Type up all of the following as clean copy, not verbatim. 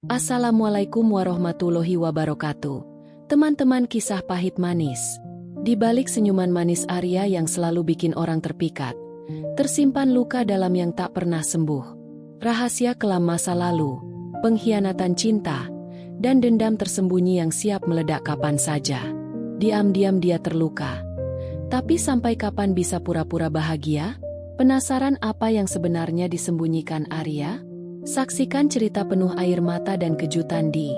Assalamualaikum warahmatullahi wabarakatuh. Teman-teman kisah pahit manis. Di balik senyuman manis Arya yang selalu bikin orang terpikat, tersimpan luka dalam yang tak pernah sembuh. Rahasia kelam masa lalu, pengkhianatan cinta, dan dendam tersembunyi yang siap meledak kapan saja. Diam-diam dia terluka. Tapi sampai kapan bisa pura-pura bahagia? Penasaran apa yang sebenarnya disembunyikan Arya? Saksikan cerita penuh air mata dan kejutan di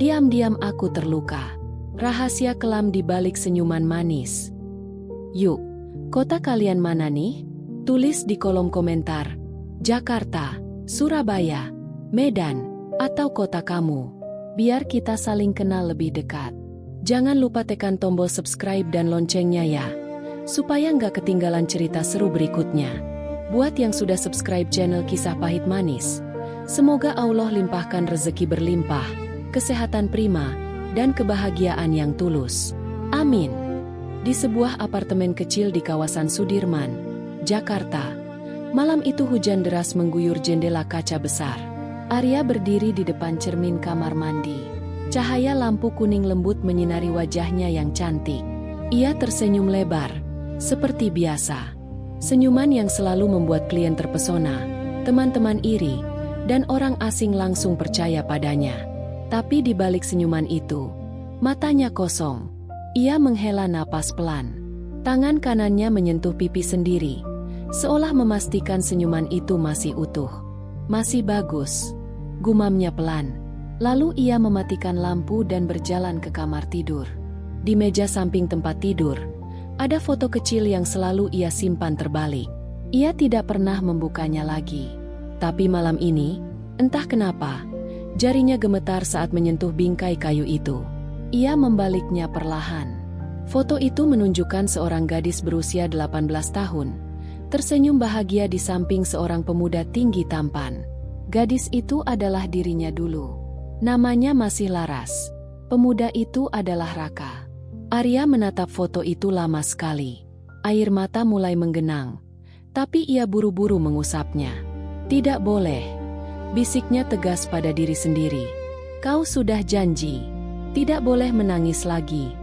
Diam-diam Aku Terluka. Rahasia kelam di balik senyuman manis. Yuk, kota kalian mana nih? Tulis di kolom komentar. Jakarta, Surabaya, Medan, atau kota kamu. Biar kita saling kenal lebih dekat. Jangan lupa tekan tombol subscribe dan loncengnya ya, supaya nggak ketinggalan cerita seru berikutnya. Buat yang sudah subscribe channel Kisah Pahit Manis, semoga Allah limpahkan rezeki berlimpah, kesehatan prima, dan kebahagiaan yang tulus. Amin. Di sebuah apartemen kecil di kawasan Sudirman, Jakarta, malam itu hujan deras mengguyur jendela kaca besar. Arya berdiri di depan cermin kamar mandi. Cahaya lampu kuning lembut menyinari wajahnya yang cantik. Ia tersenyum lebar, seperti biasa. Senyuman yang selalu membuat klien terpesona, teman-teman iri, dan orang asing langsung percaya padanya. Tapi di balik senyuman itu, matanya kosong. Ia menghela napas pelan. Tangan kanannya menyentuh pipi sendiri, seolah memastikan senyuman itu masih utuh. Masih bagus, gumamnya pelan. Lalu ia mematikan lampu dan berjalan ke kamar tidur. Di meja samping tempat tidur, ada foto kecil yang selalu ia simpan terbalik. Ia tidak pernah membukanya lagi. Tapi malam ini, entah kenapa, jarinya gemetar saat menyentuh bingkai kayu itu. Ia membaliknya perlahan. Foto itu menunjukkan seorang gadis berusia 18 tahun, tersenyum bahagia di samping seorang pemuda tinggi tampan. Gadis itu adalah dirinya dulu. Namanya masih Laras. Pemuda itu adalah Raka. Arya menatap foto itu lama sekali. Air mata mulai menggenang, tapi ia buru-buru mengusapnya. Tidak boleh, bisiknya tegas pada diri sendiri. Kau sudah janji, tidak boleh menangis lagi.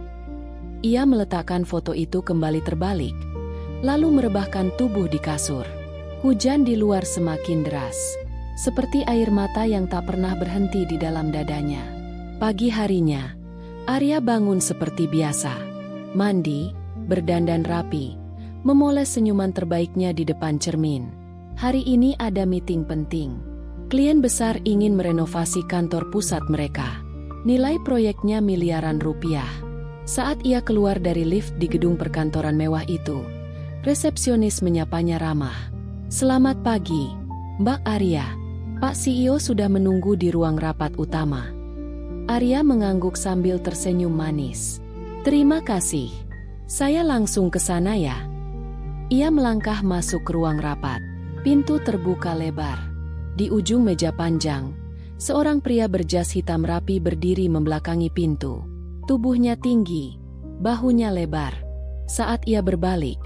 Ia meletakkan foto itu kembali terbalik, lalu merebahkan tubuh di kasur. Hujan di luar semakin deras, seperti air mata yang tak pernah berhenti di dalam dadanya. Pagi harinya, Arya bangun seperti biasa. Mandi, berdandan rapi, memoles senyuman terbaiknya di depan cermin. Hari ini ada meeting penting. Klien besar ingin merenovasi kantor pusat mereka. Nilai proyeknya miliaran rupiah. Saat ia keluar dari lift di gedung perkantoran mewah itu, resepsionis menyapanya ramah. Selamat pagi, Mbak Arya. Pak CEO sudah menunggu di ruang rapat utama. Arya mengangguk sambil tersenyum manis. Terima kasih. Saya langsung ke sana ya. Ia melangkah masuk ke ruang rapat. Pintu terbuka lebar. Di ujung meja panjang, seorang pria berjas hitam rapi berdiri membelakangi pintu. Tubuhnya tinggi, bahunya lebar. Saat ia berbalik,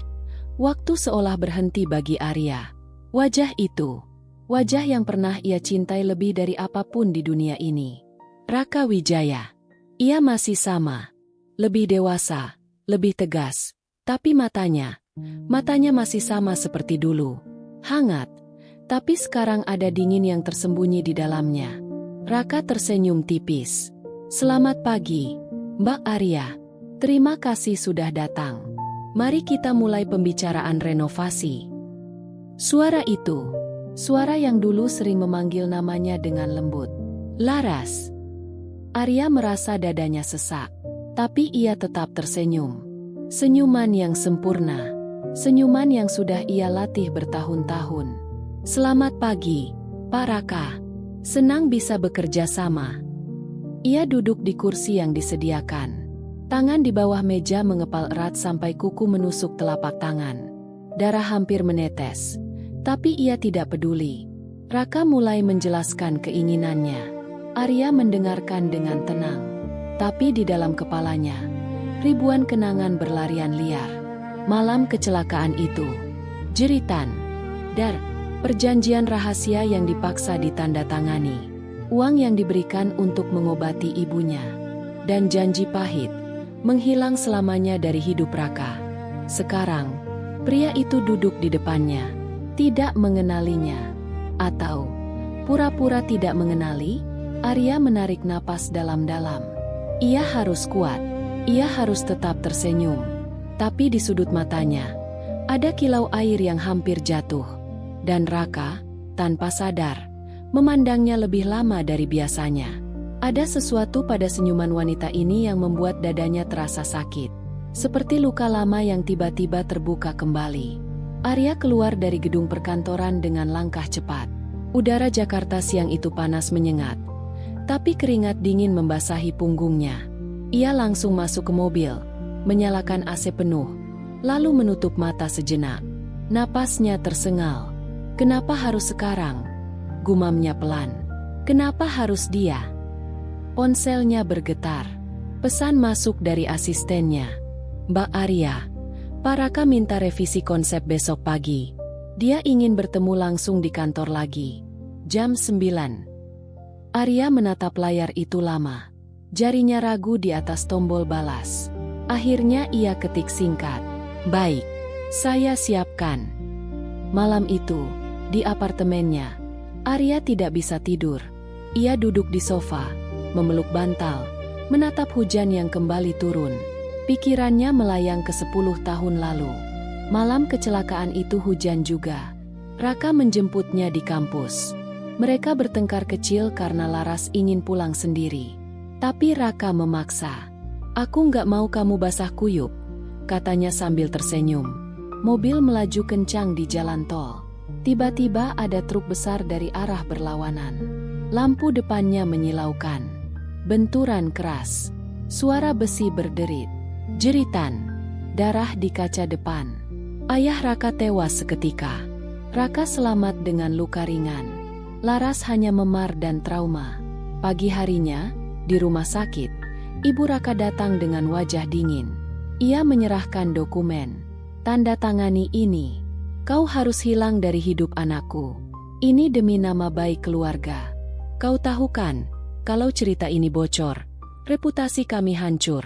waktu seolah berhenti bagi Arya. Wajah itu, wajah yang pernah ia cintai lebih dari apapun di dunia ini. Raka Wijaya. Ia masih sama. Lebih dewasa, lebih tegas. Tapi matanya masih sama seperti dulu. Hangat, tapi sekarang ada dingin yang tersembunyi di dalamnya. Raka tersenyum tipis. Selamat pagi, Mbak Arya. Terima kasih sudah datang. Mari kita mulai pembicaraan renovasi. Suara itu, suara yang dulu sering memanggil namanya dengan lembut. Laras. Arya merasa dadanya sesak, tapi ia tetap tersenyum. Senyuman yang sempurna, senyuman yang sudah ia latih bertahun-tahun. Selamat pagi, Pak Raka. Senang bisa bekerja sama. Ia duduk di kursi yang disediakan. Tangan di bawah meja mengepal erat sampai kuku menusuk telapak tangan. Darah hampir menetes. Tapi ia tidak peduli. Raka mulai menjelaskan keinginannya. Arya mendengarkan dengan tenang. Tapi di dalam kepalanya, ribuan kenangan berlarian liar. Malam kecelakaan itu, jeritan, dar, perjanjian rahasia yang dipaksa ditandatangani. uang yang diberikan untuk mengobati ibunya, dan janji pahit menghilang selamanya dari hidup Raka. Sekarang, pria itu duduk di depannya, tidak mengenalinya, atau pura-pura tidak mengenali. Arya menarik napas dalam-dalam. Ia harus kuat, ia harus tetap tersenyum. Tapi di sudut matanya, ada kilau air yang hampir jatuh. Dan Raka, tanpa sadar, memandangnya lebih lama dari biasanya. Ada sesuatu pada senyuman wanita ini yang membuat dadanya terasa sakit. Seperti luka lama yang tiba-tiba terbuka kembali. Arya keluar dari gedung perkantoran dengan langkah cepat. Udara Jakarta siang itu panas menyengat. Tapi keringat dingin membasahi punggungnya. Ia langsung masuk ke mobil, menyalakan AC penuh, lalu menutup mata sejenak. Napasnya tersengal. Kenapa harus sekarang? Gumamnya pelan. Kenapa harus dia? Ponselnya bergetar. Pesan masuk dari asistennya. Mbak Arya, Pak Raka minta revisi konsep besok pagi. Dia ingin bertemu langsung di kantor lagi. Jam 9. Arya menatap layar itu lama. Jarinya ragu di atas tombol balas. Akhirnya ia ketik singkat. Baik, saya siapkan. Malam itu, di apartemennya, Arya tidak bisa tidur. Ia duduk di sofa, memeluk bantal, menatap hujan yang kembali turun. Pikirannya melayang ke 10 tahun lalu. Malam kecelakaan itu hujan juga. Raka menjemputnya di kampus. Mereka bertengkar kecil karena Laras ingin pulang sendiri. Tapi Raka memaksa. Aku nggak mau kamu basah kuyup, katanya sambil tersenyum. Mobil melaju kencang di jalan tol. Tiba-tiba ada truk besar dari arah berlawanan. Lampu depannya menyilaukan. Benturan keras. Suara besi berderit. Jeritan. Darah di kaca depan. Ayah Raka tewas seketika. Raka selamat dengan luka ringan. Laras hanya memar dan trauma. Pagi harinya, di rumah sakit, Ibu Raka datang dengan wajah dingin. Ia menyerahkan dokumen. Tanda tangani ini. Kau harus hilang dari hidup anakku. Ini demi nama baik keluarga. Kau tahu kan, kalau cerita ini bocor, reputasi kami hancur.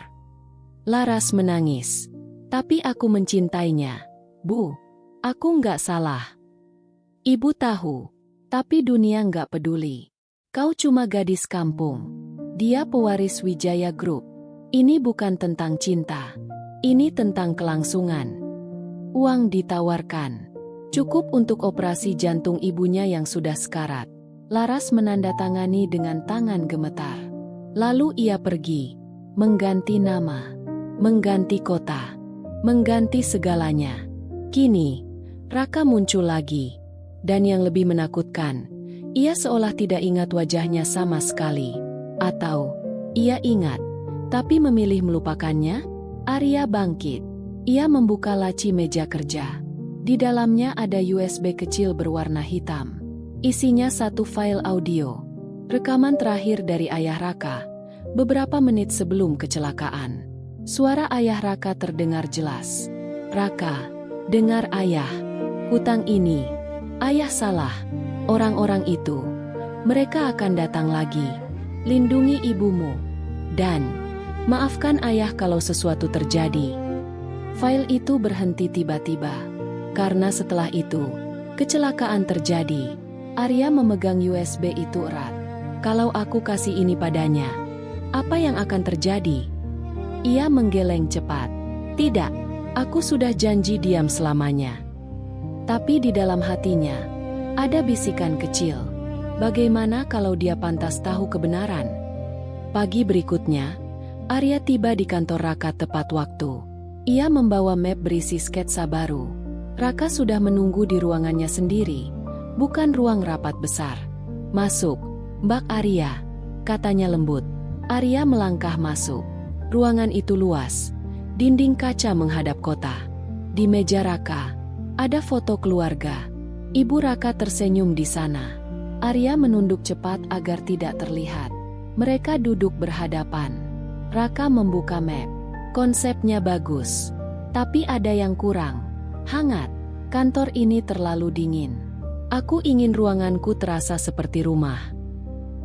Laras menangis. Tapi aku mencintainya. Bu, aku nggak salah. Ibu tahu. Tapi dunia nggak peduli. Kau cuma gadis kampung. Dia pewaris Wijaya Group. Ini bukan tentang cinta. Ini tentang kelangsungan. Uang ditawarkan. Cukup untuk operasi jantung ibunya yang sudah sekarat. Laras menandatangani dengan tangan gemetar. Lalu ia pergi. Mengganti nama. Mengganti kota. Mengganti segalanya. Kini, Raka muncul lagi. Dan yang lebih menakutkan, ia seolah tidak ingat wajahnya sama sekali. Atau, ia ingat, tapi memilih melupakannya. Arya bangkit. Ia membuka laci meja kerja. Di dalamnya ada USB kecil berwarna hitam. Isinya satu file audio. Rekaman terakhir dari ayah Raka, beberapa menit sebelum kecelakaan. Suara ayah Raka terdengar jelas. Raka, dengar ayah. Hutang ini. Ayah salah, orang-orang itu, mereka akan datang lagi. Lindungi ibumu. Dan, maafkan ayah kalau sesuatu terjadi. File itu berhenti tiba-tiba. Karena setelah itu, kecelakaan terjadi. Arya memegang USB itu erat. Kalau aku kasih ini padanya, apa yang akan terjadi? Ia menggeleng cepat. Tidak, aku sudah janji diam selamanya. Tapi di dalam hatinya, ada bisikan kecil. Bagaimana kalau dia pantas tahu kebenaran? Pagi berikutnya, Arya tiba di kantor Raka tepat waktu. Ia membawa map berisi sketsa baru. Raka sudah menunggu di ruangannya sendiri, bukan ruang rapat besar. Masuk, Mbak Arya, katanya lembut. Arya melangkah masuk. Ruangan itu luas. Dinding kaca menghadap kota. Di meja Raka, ada foto keluarga. Ibu Raka tersenyum di sana. Arya menunduk cepat agar tidak terlihat. Mereka duduk berhadapan. Raka membuka map. Konsepnya bagus. Tapi ada yang kurang. Hangat. Kantor ini terlalu dingin. Aku ingin ruanganku terasa seperti rumah.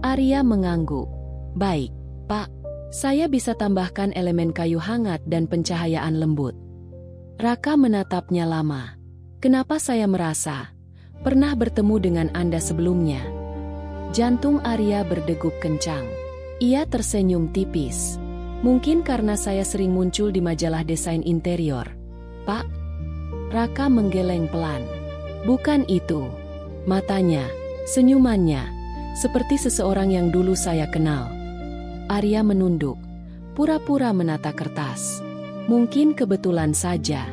Arya mengangguk. Baik, Pak. Saya bisa tambahkan elemen kayu hangat dan pencahayaan lembut. Raka menatapnya lama. Kenapa saya merasa pernah bertemu dengan Anda sebelumnya? Jantung Arya berdegup kencang. Ia tersenyum tipis. Mungkin karena saya sering muncul di majalah desain interior. Pak? Raka menggeleng pelan. Bukan itu. Matanya, senyumannya, seperti seseorang yang dulu saya kenal. Arya menunduk, pura-pura menata kertas. Mungkin kebetulan saja.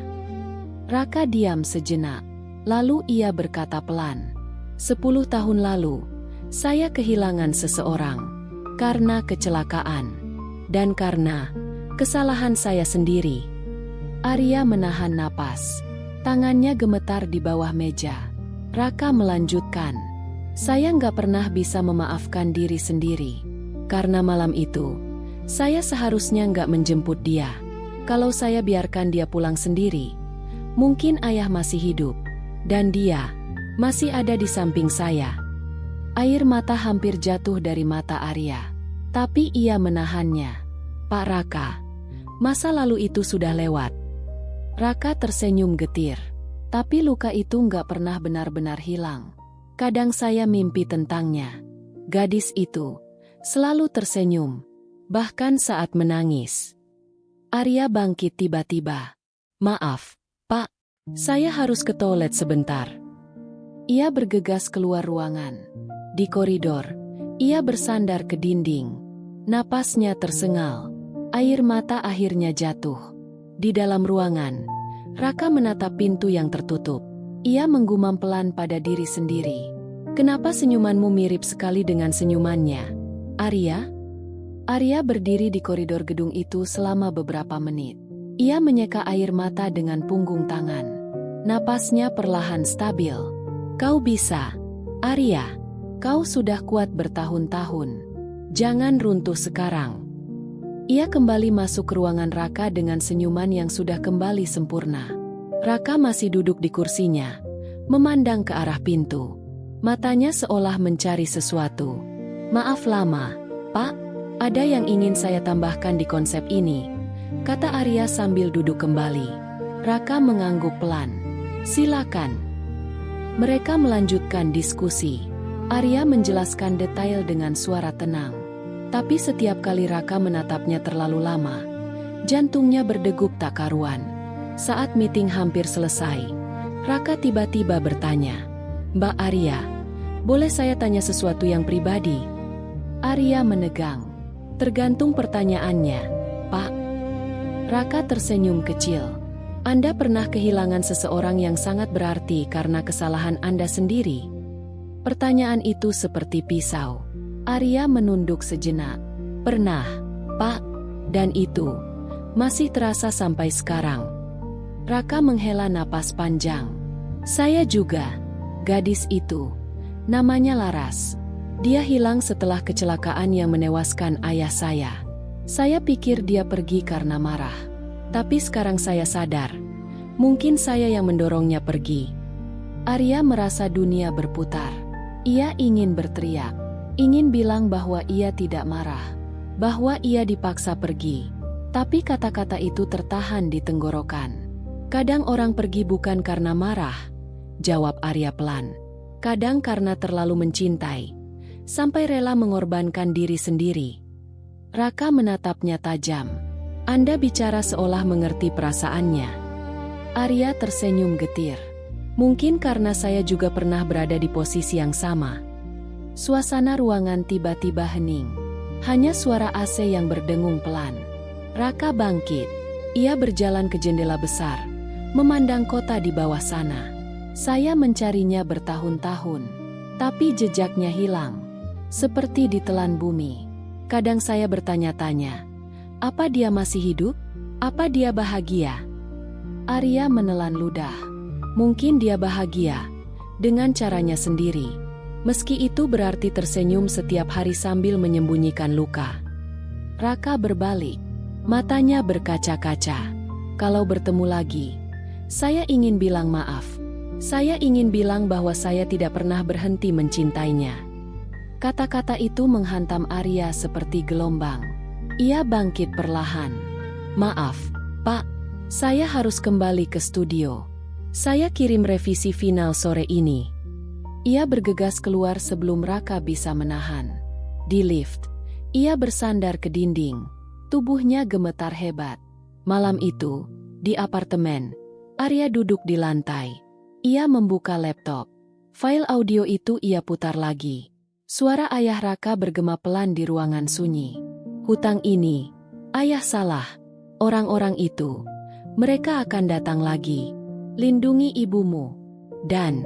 Raka diam sejenak. Lalu ia berkata pelan. 10 tahun lalu, saya kehilangan seseorang. Karena kecelakaan. Dan karena kesalahan saya sendiri. Arya menahan napas. Tangannya gemetar di bawah meja. Raka melanjutkan. Saya nggak pernah bisa memaafkan diri sendiri. Karena malam itu, saya seharusnya nggak menjemput dia. Kalau saya biarkan dia pulang sendiri, mungkin ayah masih hidup. Dan dia masih ada di samping saya. Air mata hampir jatuh dari mata Arya. Tapi ia menahannya. Pak Raka, masa lalu itu sudah lewat. Raka tersenyum getir. Tapi luka itu nggak pernah benar-benar hilang. Kadang saya mimpi tentangnya. Gadis itu selalu tersenyum, bahkan saat menangis. Arya bangkit tiba-tiba. Maaf, Pak, saya harus ke toilet sebentar. Ia bergegas keluar ruangan. Di koridor, ia bersandar ke dinding. Napasnya tersengal. Air mata akhirnya jatuh. Di dalam ruangan, Raka menatap pintu yang tertutup. Ia menggumam pelan pada diri sendiri. Kenapa senyumanmu mirip sekali dengan senyumannya, Arya? Arya berdiri di koridor gedung itu selama beberapa menit. Ia menyeka air mata dengan punggung tangan. Napasnya perlahan stabil. Kau bisa, Arya. Kau sudah kuat bertahun-tahun. Jangan runtuh sekarang. Ia kembali masuk ke ruangan Raka dengan senyuman yang sudah kembali sempurna. Raka masih duduk di kursinya, memandang ke arah pintu. Matanya seolah mencari sesuatu. Maaf lama, Pak. Ada yang ingin saya tambahkan di konsep ini, kata Arya sambil duduk kembali. Raka mengangguk pelan. Silakan. Mereka melanjutkan diskusi. Arya menjelaskan detail dengan suara tenang. Tapi setiap kali Raka menatapnya terlalu lama, jantungnya berdegup tak karuan. Saat meeting hampir selesai, Raka tiba-tiba bertanya, Mbak Arya, boleh saya tanya sesuatu yang pribadi? Arya menegang. Tergantung pertanyaannya, Pak. Raka tersenyum kecil. Anda pernah kehilangan seseorang yang sangat berarti karena kesalahan Anda sendiri? Pertanyaan itu seperti pisau. Arya menunduk sejenak. Pernah, Pak. Dan itu masih terasa sampai sekarang. Raka menghela napas panjang. Saya juga. Gadis itu, namanya Laras. Dia hilang setelah kecelakaan yang menewaskan ayah saya. Saya pikir dia pergi karena marah. Tapi sekarang saya sadar, mungkin saya yang mendorongnya pergi. Arya merasa dunia berputar. Ia ingin berteriak, ingin bilang bahwa ia tidak marah, bahwa ia dipaksa pergi. Tapi kata-kata itu tertahan di tenggorokan. Kadang orang pergi bukan karena marah, jawab Arya pelan. Kadang karena terlalu mencintai, sampai rela mengorbankan diri sendiri. Raka menatapnya tajam. Anda bicara seolah mengerti perasaannya. Arya tersenyum getir. Mungkin karena saya juga pernah berada di posisi yang sama. Suasana ruangan tiba-tiba hening. Hanya suara AC yang berdengung pelan. Raka bangkit. Ia berjalan ke jendela besar, memandang kota di bawah sana. Saya mencarinya bertahun-tahun, tapi jejaknya hilang. Seperti ditelan bumi. Kadang saya bertanya-tanya, apa dia masih hidup? Apa dia bahagia? Arya menelan ludah. Mungkin dia bahagia, dengan caranya sendiri. Meski itu berarti tersenyum setiap hari sambil menyembunyikan luka. Raka berbalik. Matanya berkaca-kaca. Kalau bertemu lagi, saya ingin bilang maaf. Saya ingin bilang bahwa saya tidak pernah berhenti mencintainya. Kata-kata itu menghantam Arya seperti gelombang. Ia bangkit perlahan. "Maaf, Pak. Saya harus kembali ke studio. Saya kirim revisi final sore ini." Ia bergegas keluar sebelum Raka bisa menahan. Di lift, ia bersandar ke dinding. Tubuhnya gemetar hebat. Malam itu, di apartemen, Arya duduk di lantai. Ia membuka laptop. File audio itu ia putar lagi. Suara ayah Raka bergema pelan di ruangan sunyi. "Hutang ini, ayah salah. Orang-orang itu, mereka akan datang lagi. Lindungi ibumu. Dan,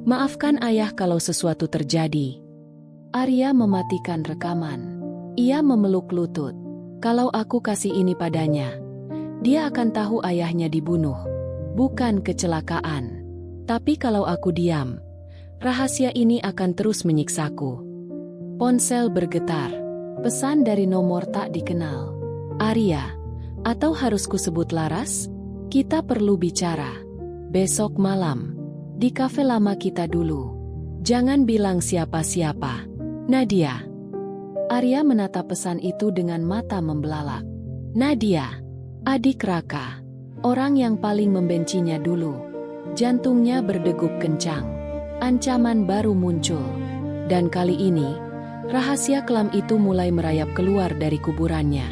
maafkan ayah kalau sesuatu terjadi." Arya mematikan rekaman. Ia memeluk lutut. "Kalau aku kasih ini padanya, dia akan tahu ayahnya dibunuh. Bukan kecelakaan. Tapi kalau aku diam, rahasia ini akan terus menyiksaku." Ponsel bergetar. Pesan dari nomor tak dikenal. "Arya, atau harus kusebut Laras? Kita perlu bicara. Besok malam. Di kafe lama kita dulu. Jangan bilang siapa-siapa. Nadia." Arya menatap pesan itu dengan mata membelalak. Nadia, adik Raka. Orang yang paling membencinya dulu. Jantungnya berdegup kencang. Ancaman baru muncul. Dan kali ini, rahasia kelam itu mulai merayap keluar dari kuburannya.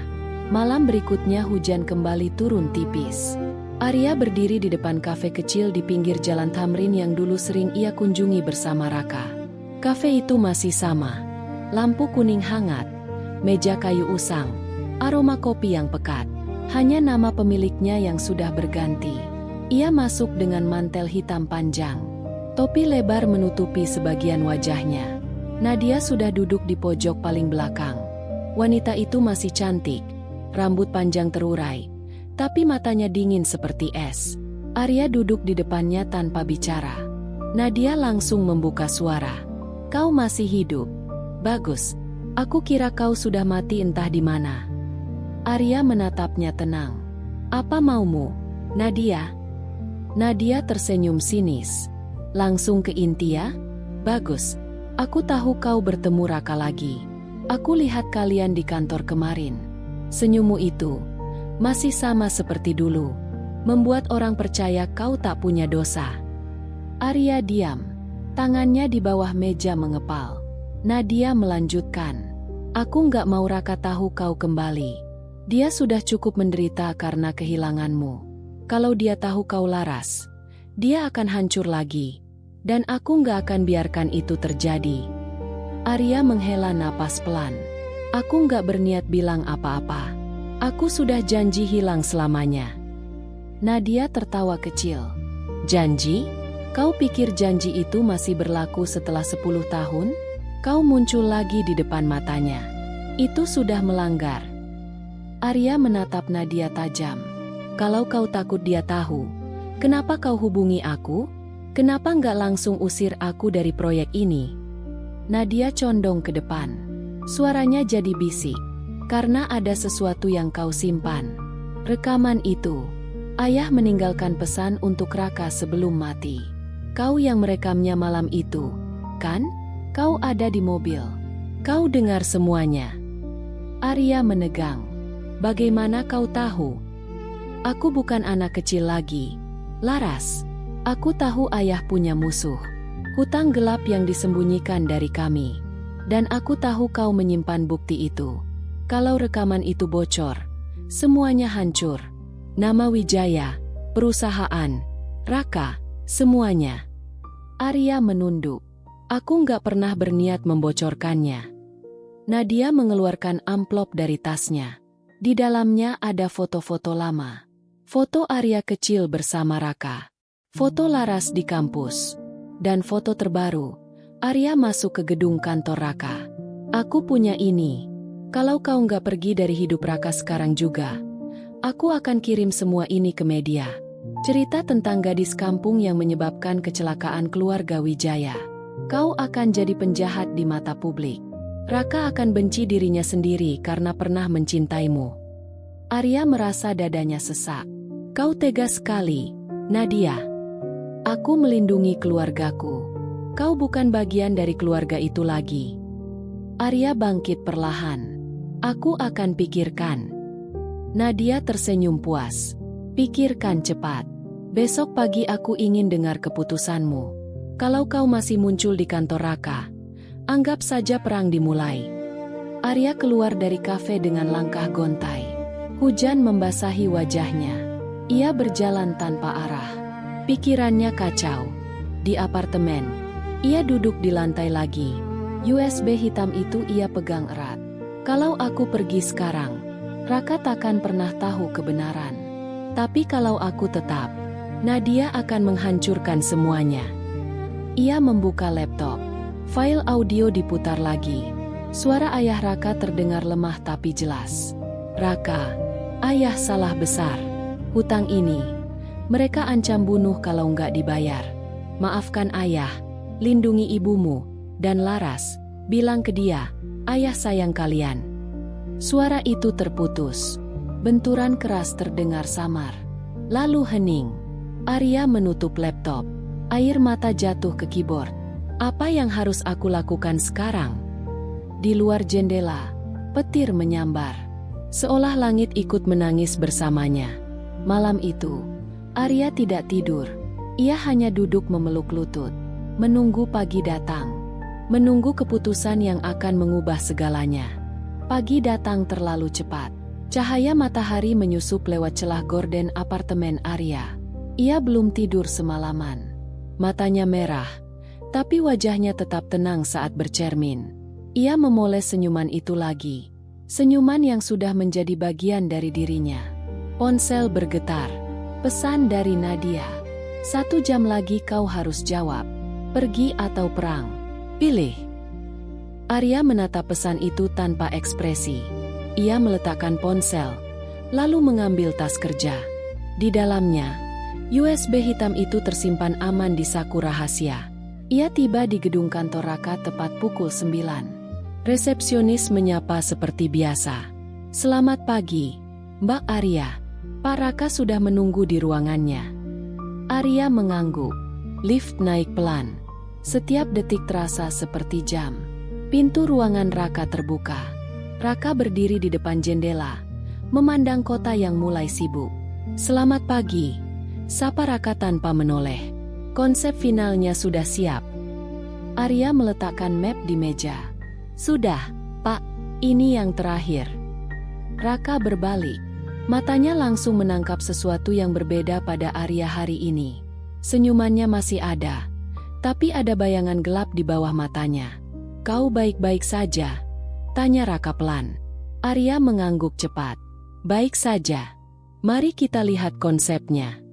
Malam berikutnya hujan kembali turun tipis. Arya berdiri di depan kafe kecil di pinggir jalan Tamrin yang dulu sering ia kunjungi bersama Raka. Kafe itu masih sama. Lampu kuning hangat, meja kayu usang, aroma kopi yang pekat. Hanya nama pemiliknya yang sudah berganti. Ia masuk dengan mantel hitam panjang. Topi lebar menutupi sebagian wajahnya. Nadia sudah duduk di pojok paling belakang. Wanita itu masih cantik, rambut panjang terurai, tapi matanya dingin seperti es. Arya duduk di depannya tanpa bicara. Nadia langsung membuka suara. "Kau masih hidup? Bagus. Aku kira kau sudah mati entah di mana." Arya menatapnya tenang. "Apa maumu, Nadia?" Nadia tersenyum sinis. "Langsung ke inti ya? Bagus. Aku tahu kau bertemu Raka lagi. Aku lihat kalian di kantor kemarin. Senyummu itu masih sama seperti dulu. Membuat orang percaya kau tak punya dosa." Arya diam. Tangannya di bawah meja mengepal. Nadia melanjutkan. "Aku nggak mau Raka tahu kau kembali. Dia sudah cukup menderita karena kehilanganmu. Kalau dia tahu kau Laras, dia akan hancur lagi. Dan aku nggak akan biarkan itu terjadi." Arya menghela napas pelan. "Aku nggak berniat bilang apa-apa. Aku sudah janji hilang selamanya." Nadia tertawa kecil. "Janji? Kau pikir janji itu masih berlaku setelah 10 tahun? Kau muncul lagi di depan matanya. Itu sudah melanggar." Arya menatap Nadia tajam. "Kalau kau takut dia tahu, kenapa kau hubungi aku? Kenapa nggak langsung usir aku dari proyek ini?" Nadia condong ke depan. Suaranya jadi bisik. "Karena ada sesuatu yang kau simpan. Rekaman itu. Ayah meninggalkan pesan untuk Raka sebelum mati. Kau yang merekamnya malam itu, kan? Kau ada di mobil. Kau dengar semuanya." Arya menegang. "Bagaimana kau tahu?" "Aku bukan anak kecil lagi, Laras. Aku tahu ayah punya musuh. Hutang gelap yang disembunyikan dari kami. Dan aku tahu kau menyimpan bukti itu. Kalau rekaman itu bocor, semuanya hancur. Nama Wijaya, perusahaan, Raka, semuanya." Arya menunduk. "Aku nggak pernah berniat membocorkannya." Nadia mengeluarkan amplop dari tasnya. Di dalamnya ada foto-foto lama. Foto Arya kecil bersama Raka. Foto Laras di kampus. Dan foto terbaru, Arya masuk ke gedung kantor Raka. "Aku punya ini. Kalau kau nggak pergi dari hidup Raka sekarang juga, aku akan kirim semua ini ke media. Cerita tentang gadis kampung yang menyebabkan kecelakaan keluarga Wijaya. Kau akan jadi penjahat di mata publik. Raka akan benci dirinya sendiri karena pernah mencintaimu." Arya merasa dadanya sesak. "Kau tega sekali, Nadia. Aku melindungi keluargaku. Kau bukan bagian dari keluarga itu lagi." Arya bangkit perlahan. Aku akan pikirkan. Nadia tersenyum puas. Pikirkan cepat. Besok pagi aku ingin dengar keputusanmu. Kalau kau masih muncul di kantor Raka, anggap saja perang dimulai. Arya keluar dari kafe dengan langkah gontai. Hujan membasahi wajahnya. Ia berjalan tanpa arah. Pikirannya kacau. Di apartemen, ia duduk di lantai lagi. USB hitam itu ia pegang erat. Kalau aku pergi sekarang, Raka takkan pernah tahu kebenaran. Tapi kalau aku tetap, Nadia akan menghancurkan semuanya. Ia membuka laptop. File audio diputar lagi. Suara ayah Raka terdengar lemah tapi jelas. Raka, ayah salah besar. Hutang ini, mereka ancam bunuh kalau nggak dibayar. Maafkan ayah, lindungi ibumu, dan Laras, bilang ke dia, ayah sayang kalian. Suara itu terputus. Benturan keras terdengar samar. Lalu hening. Arya menutup laptop. Air mata jatuh ke keyboard. Apa yang harus aku lakukan sekarang? Di luar jendela, petir menyambar. Seolah langit ikut menangis bersamanya. Malam itu, Arya tidak tidur. Ia hanya duduk memeluk lutut, menunggu pagi datang. Menunggu keputusan yang akan mengubah segalanya. Pagi datang terlalu cepat. Cahaya matahari menyusup lewat celah gorden apartemen Arya. Ia belum tidur semalaman. Matanya merah, tapi wajahnya tetap tenang saat bercermin. Ia memoles senyuman itu lagi. Senyuman yang sudah menjadi bagian dari dirinya. Ponsel bergetar. Pesan dari Nadia. 1 jam lagi kau harus jawab. Pergi atau perang. Pilih. Arya menatap pesan itu tanpa ekspresi. Ia meletakkan ponsel, lalu mengambil tas kerja. Di dalamnya, USB hitam itu tersimpan aman di saku rahasia. Ia tiba di gedung kantor Raka tepat pukul 9. Resepsionis menyapa seperti biasa. Selamat pagi, Mbak Arya. Pak Raka sudah menunggu di ruangannya. Arya mengangguk. Lift naik pelan. Setiap detik terasa seperti jam. Pintu ruangan Raka terbuka. Raka berdiri di depan jendela, memandang kota yang mulai sibuk. Selamat pagi, sapa Raka tanpa menoleh. Konsep finalnya sudah siap. Arya meletakkan map di meja. Sudah, Pak, ini yang terakhir. Raka berbalik. Matanya langsung menangkap sesuatu yang berbeda pada Arya hari ini. Senyumannya masih ada, tapi ada bayangan gelap di bawah matanya. Kau baik-baik saja? Tanya Raka pelan. Arya mengangguk cepat. Baik saja. Mari kita lihat konsepnya.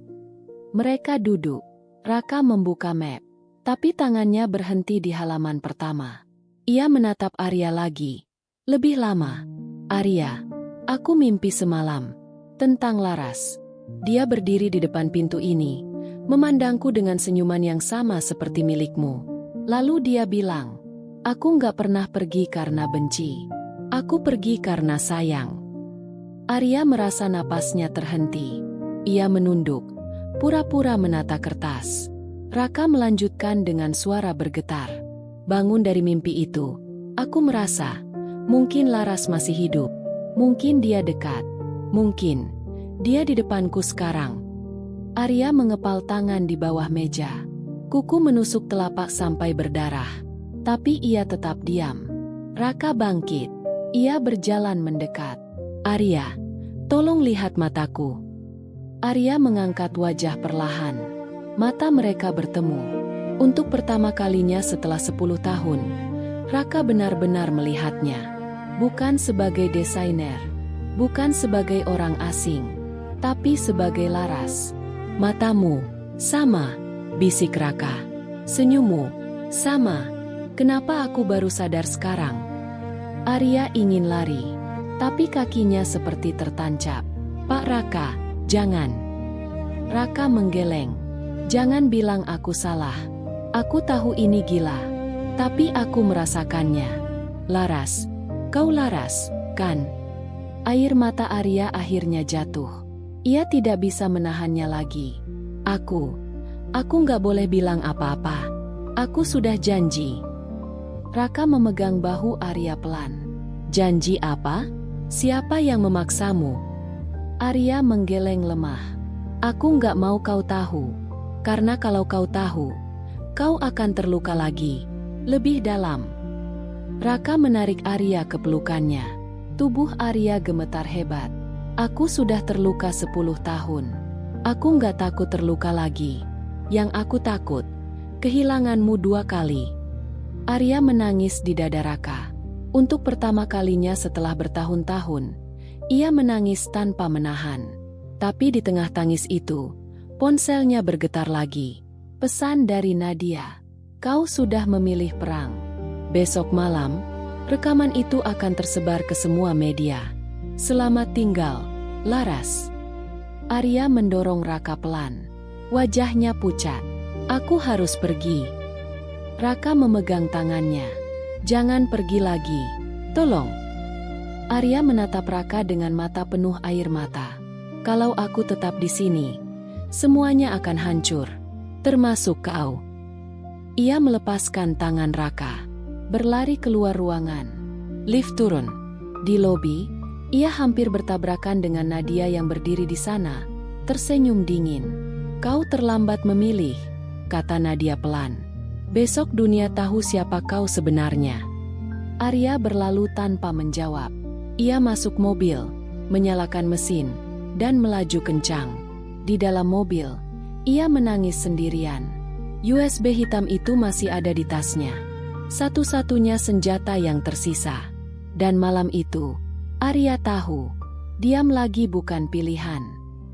Mereka duduk. Raka membuka map, tapi tangannya berhenti di halaman pertama. Ia menatap Arya lagi. Lebih lama. Arya, aku mimpi semalam. Tentang Laras. Dia berdiri di depan pintu ini, memandangku dengan senyuman yang sama seperti milikmu. Lalu dia bilang, aku nggak pernah pergi karena benci. Aku pergi karena sayang. Arya merasa napasnya terhenti. Ia menunduk, pura-pura menata kertas. Raka melanjutkan dengan suara bergetar. Bangun dari mimpi itu, aku merasa, mungkin Laras masih hidup. Mungkin dia dekat. Mungkin dia di depanku sekarang. Arya mengepal tangan di bawah meja. Kuku menusuk telapak sampai berdarah. Tapi ia tetap diam. Raka bangkit. Ia berjalan mendekat. Arya, tolong lihat mataku. Arya mengangkat wajah perlahan. Mata mereka bertemu. Untuk pertama kalinya setelah 10 tahun, Raka benar-benar melihatnya. Bukan sebagai desainer. Bukan sebagai orang asing. Tapi sebagai Laras. Matamu, sama, bisik Raka. Senyummu, sama. Kenapa aku baru sadar sekarang? Arya ingin lari, tapi kakinya seperti tertancap. Pak Raka, jangan. Raka menggeleng. Jangan bilang aku salah. Aku tahu ini gila, tapi aku merasakannya. Laras, kau Laras, kan? Air mata Arya akhirnya jatuh. Ia tidak bisa menahannya lagi. Aku nggak boleh bilang apa-apa. Aku sudah janji. Raka memegang bahu Arya pelan. Janji apa? Siapa yang memaksamu? Arya menggeleng lemah. Aku nggak mau kau tahu. Karena kalau kau tahu, kau akan terluka lagi. Lebih dalam. Raka menarik Arya ke pelukannya. Tubuh Arya gemetar hebat. Aku sudah terluka 10 tahun. Aku nggak takut terluka lagi. Yang aku takut, kehilanganmu 2 kali. Arya menangis di dada Raka. Untuk pertama kalinya setelah bertahun-tahun, ia menangis tanpa menahan. Tapi di tengah tangis itu, ponselnya bergetar lagi. Pesan dari Nadia. Kau sudah memilih perang. Besok malam, rekaman itu akan tersebar ke semua media. Selamat tinggal, Laras. Arya mendorong Raka pelan. Wajahnya pucat. Aku harus pergi. Raka memegang tangannya. Jangan pergi lagi. Tolong. Arya menatap Raka dengan mata penuh air mata. Kalau aku tetap di sini, semuanya akan hancur. Termasuk kau. Ia melepaskan tangan Raka. Berlari keluar ruangan. Lift turun. Di lobi, ia hampir bertabrakan dengan Nadia yang berdiri di sana. Tersenyum dingin. Kau terlambat memilih, kata Nadia pelan. Besok dunia tahu siapa kau sebenarnya. Arya berlalu tanpa menjawab. Ia masuk mobil, menyalakan mesin, dan melaju kencang. Di dalam mobil, ia menangis sendirian. USB hitam itu masih ada di tasnya. Satu-satunya senjata yang tersisa. Dan malam itu, Arya tahu, diam lagi bukan pilihan.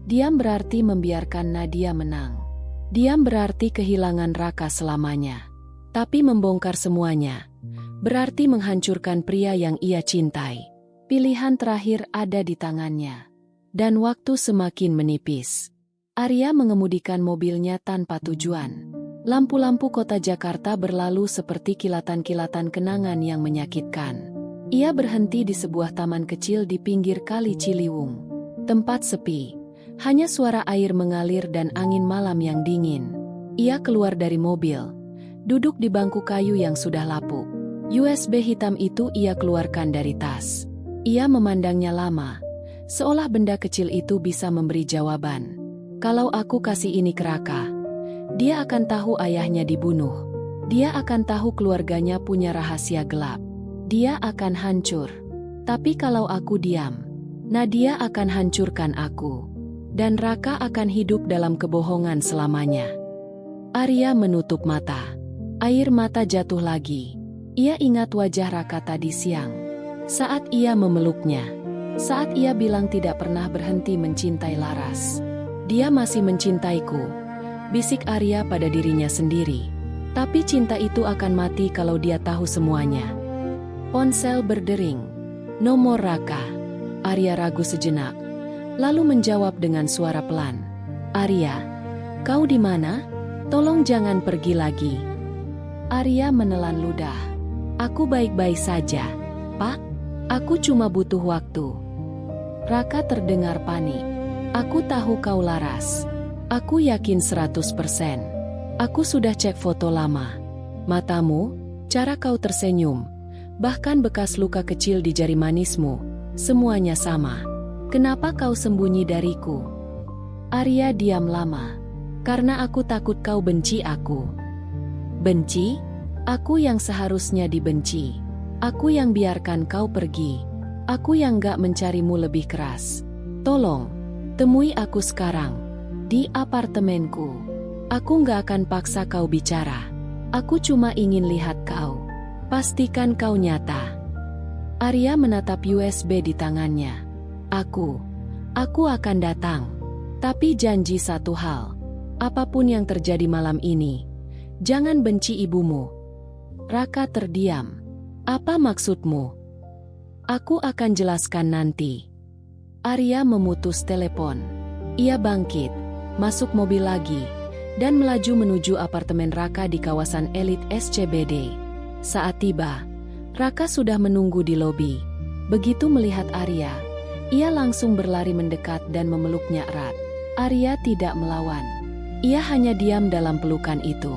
Diam berarti membiarkan Nadia menang. Diam berarti kehilangan Raka selamanya. Tapi membongkar semuanya, berarti menghancurkan pria yang ia cintai. Pilihan terakhir ada di tangannya. Dan waktu semakin menipis. Arya mengemudikan mobilnya tanpa tujuan. Lampu-lampu kota Jakarta berlalu seperti kilatan-kilatan kenangan yang menyakitkan. Ia berhenti di sebuah taman kecil di pinggir Kali Ciliwung. Tempat sepi. Hanya suara air mengalir dan angin malam yang dingin. Ia keluar dari mobil, duduk di bangku kayu yang sudah lapuk. USB hitam itu ia keluarkan dari tas. Ia memandangnya lama, seolah benda kecil itu bisa memberi jawaban. Kalau aku kasih ini ke Raka, dia akan tahu ayahnya dibunuh. Dia akan tahu keluarganya punya rahasia gelap. Dia akan hancur. Tapi kalau aku diam, Nadia akan hancurkan aku. Dan Raka akan hidup dalam kebohongan selamanya. Arya menutup mata. Air mata jatuh lagi. Ia ingat wajah Raka tadi siang. Saat ia memeluknya. Saat ia bilang tidak pernah berhenti mencintai Laras. Dia masih mencintaiku. Bisik Arya pada dirinya sendiri. Tapi cinta itu akan mati kalau dia tahu semuanya. Ponsel berdering. Nomor Raka. Arya ragu sejenak. Lalu menjawab dengan suara pelan. Arya, kau di mana? Tolong jangan pergi lagi. Arya menelan ludah. Aku baik-baik saja, Pak. Aku cuma butuh waktu. Raka terdengar panik. Aku tahu kau Laras. Aku yakin 100%. Aku sudah cek foto lama. Matamu, cara kau tersenyum, bahkan bekas luka kecil di jari manismu, semuanya sama. Kenapa kau sembunyi dariku? Arya diam lama. Karena aku takut kau benci aku. Benci? Aku yang seharusnya dibenci. Aku yang biarkan kau pergi. Aku yang gak mencarimu lebih keras. Tolong, temui aku sekarang. Di apartemenku. Aku gak akan paksa kau bicara. Aku cuma ingin lihat kau. Pastikan kau nyata. Arya menatap USB di tangannya. Aku akan datang. Tapi janji satu hal. Apapun yang terjadi malam ini, jangan benci ibumu. Raka terdiam. Apa maksudmu? Aku akan jelaskan nanti. Arya memutus telepon. Ia bangkit, masuk mobil lagi, dan melaju menuju apartemen Raka di kawasan elit SCBD. Saat tiba, Raka sudah menunggu di lobi. Begitu melihat Arya, ia langsung berlari mendekat dan memeluknya erat. Arya tidak melawan. Ia hanya diam dalam pelukan itu.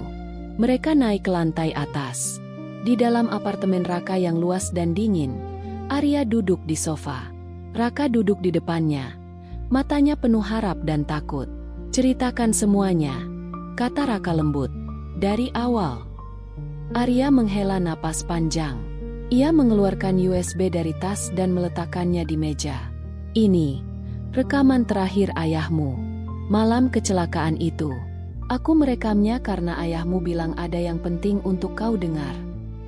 Mereka naik ke lantai atas. Di dalam apartemen Raka yang luas dan dingin, Arya duduk di sofa. Raka duduk di depannya. Matanya penuh harap dan takut. "Ceritakan semuanya," kata Raka lembut. "Dari awal." Arya menghela napas panjang. Ia mengeluarkan USB dari tas dan meletakkannya di meja. "Ini rekaman terakhir ayahmu. Malam kecelakaan itu. Aku merekamnya karena ayahmu bilang ada yang penting untuk kau dengar.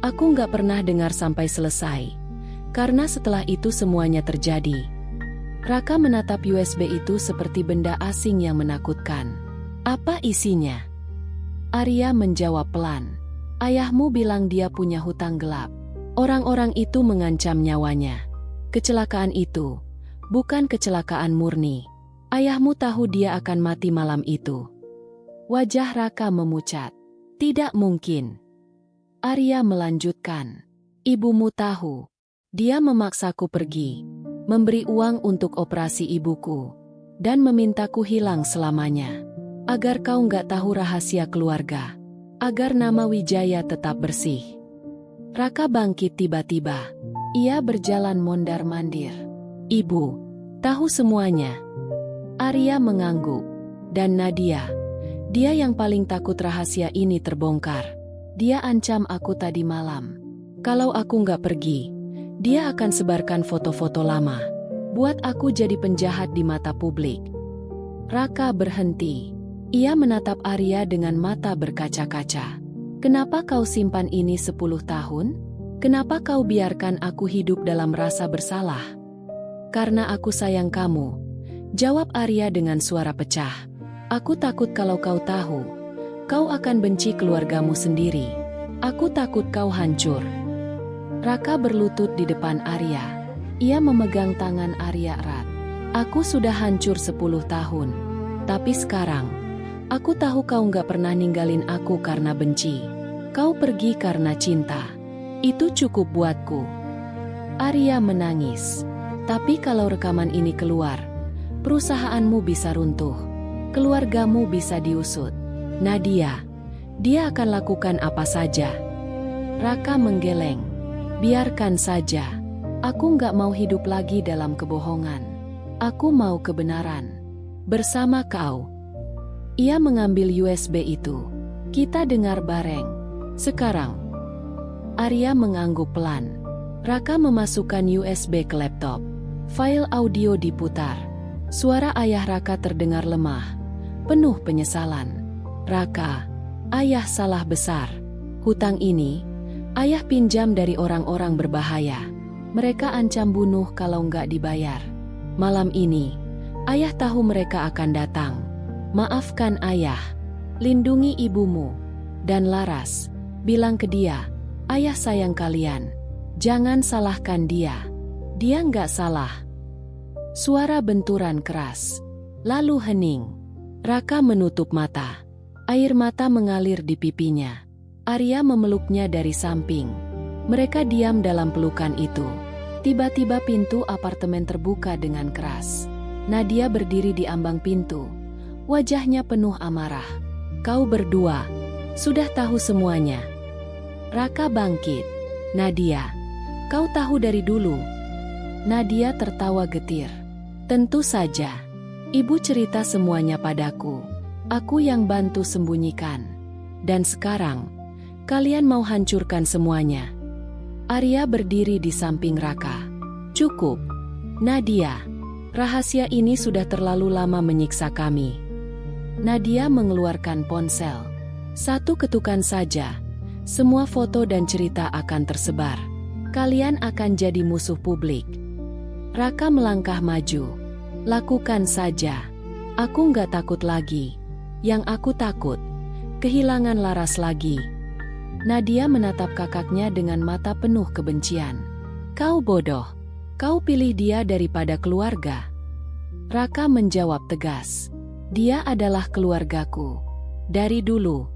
Aku nggak pernah dengar sampai selesai. Karena setelah itu semuanya terjadi." Raka menatap USB itu seperti benda asing yang menakutkan. "Apa isinya?" Arya menjawab pelan. "Ayahmu bilang dia punya hutang gelap. Orang-orang itu mengancam nyawanya. Kecelakaan itu bukan kecelakaan murni. Ayahmu tahu dia akan mati malam itu." Wajah Raka memucat. "Tidak mungkin." Arya melanjutkan. "Ibumu tahu. Dia memaksaku pergi, memberi uang untuk operasi ibuku, dan memintaku hilang selamanya. Agar kau nggak tahu rahasia keluarga. Agar nama Wijaya tetap bersih." Raka bangkit tiba-tiba. Ia berjalan mondar-mandir. "Ibu tahu semuanya." Arya mengangguk. "Dan Nadia, dia yang paling takut rahasia ini terbongkar. Dia ancam aku tadi malam. Kalau aku nggak pergi, dia akan sebarkan foto-foto lama. Buat aku jadi penjahat di mata publik." Raka berhenti. Ia menatap Arya dengan mata berkaca-kaca. "Kenapa kau simpan ini 10 tahun? Kenapa kau biarkan aku hidup dalam rasa bersalah?" "Karena aku sayang kamu," jawab Arya dengan suara pecah. "Aku takut kalau kau tahu, kau akan benci keluargamu sendiri. Aku takut kau hancur." Raka berlutut di depan Arya. Ia memegang tangan Arya erat. "Aku sudah hancur 10 tahun. Tapi sekarang, aku tahu kau nggak pernah ninggalin aku karena benci. Kau pergi karena cinta. Itu cukup buatku." Arya menangis. "Tapi kalau rekaman ini keluar, perusahaanmu bisa runtuh. Keluargamu bisa diusut. Nadia, dia akan lakukan apa saja." Raka menggeleng. "Biarkan saja. Aku nggak mau hidup lagi dalam kebohongan. Aku mau kebenaran. Bersama kau." Ia mengambil USB itu. "Kita dengar bareng. Sekarang." Arya mengangguk pelan. Raka memasukkan USB ke laptop. File audio diputar. Suara ayah Raka terdengar lemah, penuh penyesalan. "Raka, ayah salah besar. Hutang ini, ayah pinjam dari orang-orang berbahaya. Mereka ancam bunuh kalau nggak dibayar. Malam ini, ayah tahu mereka akan datang. Maafkan ayah. Lindungi ibumu. Dan Laras, bilang ke dia, ayah sayang kalian. Jangan salahkan dia. Dia nggak salah." Suara benturan keras. Lalu hening. Raka menutup mata. Air mata mengalir di pipinya. Arya memeluknya dari samping. Mereka diam dalam pelukan itu. Tiba-tiba pintu apartemen terbuka dengan keras. Nadia berdiri di ambang pintu. Wajahnya penuh amarah. "Kau berdua sudah tahu semuanya." Raka bangkit. "Nadia, kau tahu dari dulu." Nadia tertawa getir. "Tentu saja. Ibu cerita semuanya padaku. Aku yang bantu sembunyikan. Dan sekarang, kalian mau hancurkan semuanya." Arya berdiri di samping Raka. "Cukup. Nadia, rahasia ini sudah terlalu lama menyiksa kami." Nadia mengeluarkan ponsel. "Satu ketukan saja. Semua foto dan cerita akan tersebar. Kalian akan jadi musuh publik." Raka melangkah maju. "Lakukan saja. Aku nggak takut lagi. Yang aku takut, kehilangan Laras lagi." Nadia menatap kakaknya dengan mata penuh kebencian. "Kau bodoh. Kau pilih dia daripada keluarga." Raka menjawab tegas. "Dia adalah keluargaku. Dari dulu."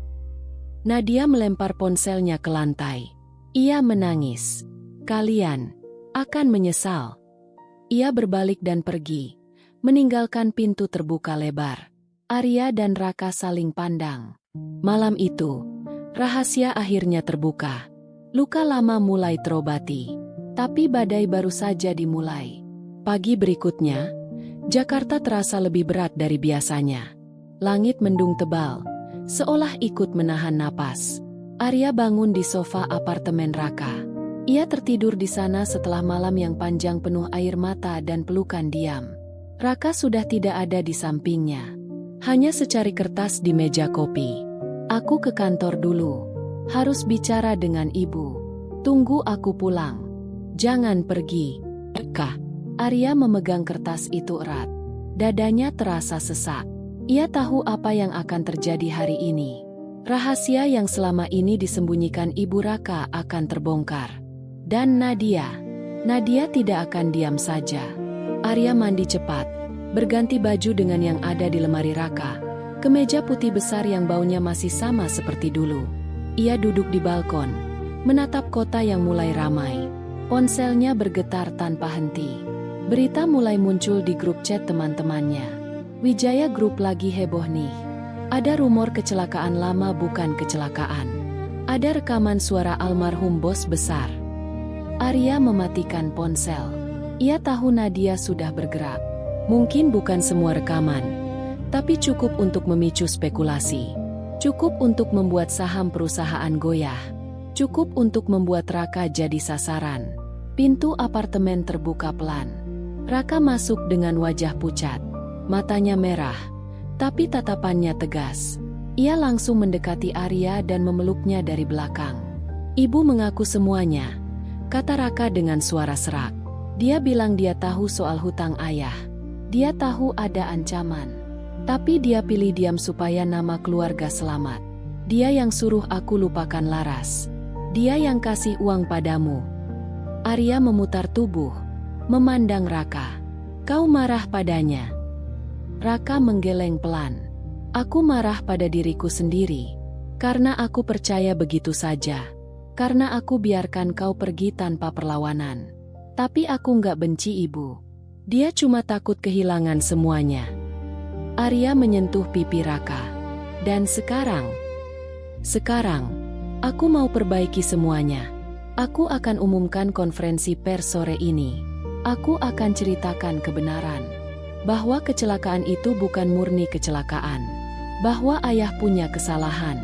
Nadia melempar ponselnya ke lantai. Ia menangis. "Kalian akan menyesal." Ia berbalik dan pergi, meninggalkan pintu terbuka lebar. Arya dan Raka saling pandang. Malam itu, rahasia akhirnya terbuka. Luka lama mulai terobati, tapi badai baru saja dimulai. Pagi berikutnya, Jakarta terasa lebih berat dari biasanya. Langit mendung tebal, seolah ikut menahan napas. Arya bangun di sofa apartemen Raka. Ia tertidur di sana setelah malam yang panjang penuh air mata dan pelukan diam. Raka sudah tidak ada di sampingnya. Hanya secari kertas di meja kopi. Aku ke kantor dulu. Harus bicara dengan ibu. Tunggu aku pulang. Jangan pergi. Raka. Arya memegang kertas itu erat. Dadanya terasa sesak. Ia tahu apa yang akan terjadi hari ini. Rahasia yang selama ini disembunyikan ibu Raka akan terbongkar. Dan Nadia tidak akan diam saja. Arya mandi cepat, berganti baju dengan yang ada di lemari Raka. Kemeja putih besar yang baunya masih sama seperti dulu. Ia duduk di balkon, menatap kota yang mulai ramai. Ponselnya bergetar tanpa henti. Berita mulai muncul di grup chat teman-temannya. Wijaya Group lagi heboh nih. Ada rumor kecelakaan lama bukan kecelakaan. Ada rekaman suara almarhum bos besar. Arya mematikan ponsel. Ia tahu Nadia sudah bergerak. Mungkin bukan semua rekaman, tapi cukup untuk memicu spekulasi. Cukup untuk membuat saham perusahaan goyah. Cukup untuk membuat Raka jadi sasaran. Pintu apartemen terbuka pelan. Raka masuk dengan wajah pucat. Matanya merah, tapi tatapannya tegas. Ia langsung mendekati Arya dan memeluknya dari belakang. Ibu mengaku semuanya, kata Raka dengan suara serak. Dia bilang dia tahu soal hutang ayah. Dia tahu ada ancaman. Tapi dia pilih diam supaya nama keluarga selamat. Dia yang suruh aku lupakan Laras. Dia yang kasih uang padamu. Arya memutar tubuh, memandang Raka. Kau marah padanya? Raka menggeleng pelan. Aku marah pada diriku sendiri. Karena aku percaya begitu saja. Karena aku biarkan kau pergi tanpa perlawanan. Tapi aku nggak benci ibu. Dia cuma takut kehilangan semuanya. Arya menyentuh pipi Raka. Dan sekarang, aku mau perbaiki semuanya. Aku akan umumkan konferensi pers sore ini. Aku akan ceritakan kebenaran. Bahwa kecelakaan itu bukan murni kecelakaan. Bahwa ayah punya kesalahan.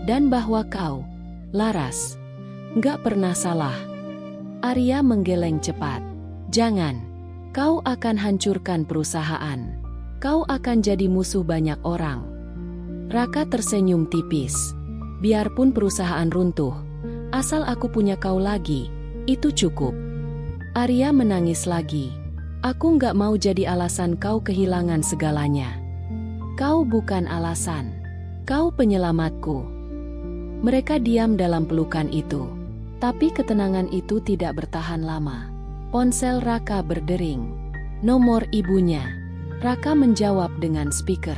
Dan bahwa kau, Laras, nggak pernah salah. Arya menggeleng cepat. Jangan. Kau akan hancurkan perusahaan. Kau akan jadi musuh banyak orang. Raka tersenyum tipis. Biarpun perusahaan runtuh, asal aku punya kau lagi, itu cukup. Arya menangis lagi. Aku nggak mau jadi alasan kau kehilangan segalanya. Kau bukan alasan. Kau penyelamatku. Mereka diam dalam pelukan itu. Tapi ketenangan itu tidak bertahan lama. Ponsel Raka berdering. Nomor ibunya. Raka menjawab dengan speaker.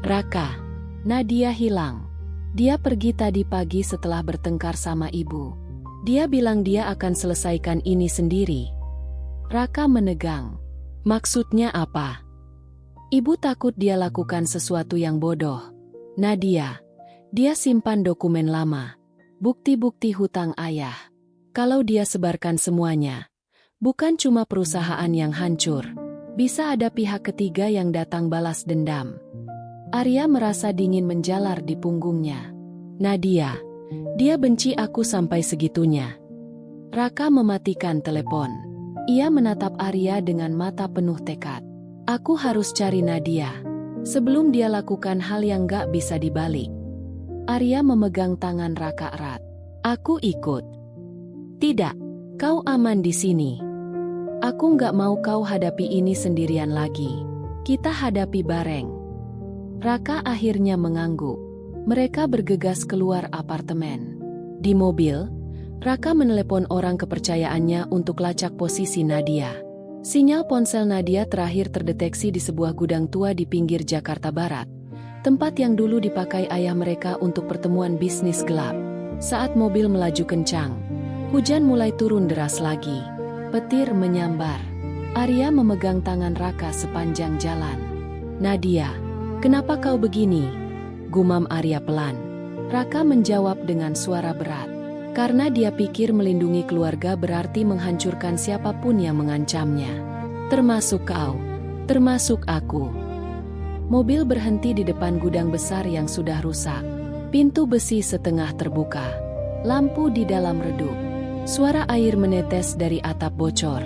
Raka, Nadia hilang. Dia pergi tadi pagi setelah bertengkar sama ibu. Dia bilang dia akan selesaikan ini sendiri. Raka menegang. Maksudnya apa? Ibu takut dia lakukan sesuatu yang bodoh. Nadia, dia simpan dokumen lama. Bukti-bukti hutang ayah. Kalau dia sebarkan semuanya, bukan cuma perusahaan yang hancur. Bisa ada pihak ketiga yang datang balas dendam. Arya merasa dingin menjalar di punggungnya. Nadia, dia benci aku sampai segitunya. Raka mematikan telepon. Ia menatap Arya dengan mata penuh tekad. Aku harus cari Nadia. Sebelum dia lakukan hal yang gak bisa dibalik. Arya memegang tangan Raka erat. Aku ikut. Tidak, kau aman di sini. Aku nggak mau kau hadapi ini sendirian lagi. Kita hadapi bareng. Raka akhirnya mengangguk. Mereka bergegas keluar apartemen. Di mobil, Raka menelepon orang kepercayaannya untuk lacak posisi Nadia. Sinyal ponsel Nadia terakhir terdeteksi di sebuah gudang tua di pinggir Jakarta Barat. Tempat yang dulu dipakai ayah mereka untuk pertemuan bisnis gelap. Saat mobil melaju kencang, hujan mulai turun deras lagi. Petir menyambar. Arya memegang tangan Raka sepanjang jalan. Nadia, kenapa kau begini? Gumam Arya pelan. Raka menjawab dengan suara berat. Karena dia pikir melindungi keluarga berarti menghancurkan siapapun yang mengancamnya. Termasuk kau. Termasuk aku. Mobil berhenti di depan gudang besar yang sudah rusak. Pintu besi setengah terbuka. Lampu di dalam redup. Suara air menetes dari atap bocor.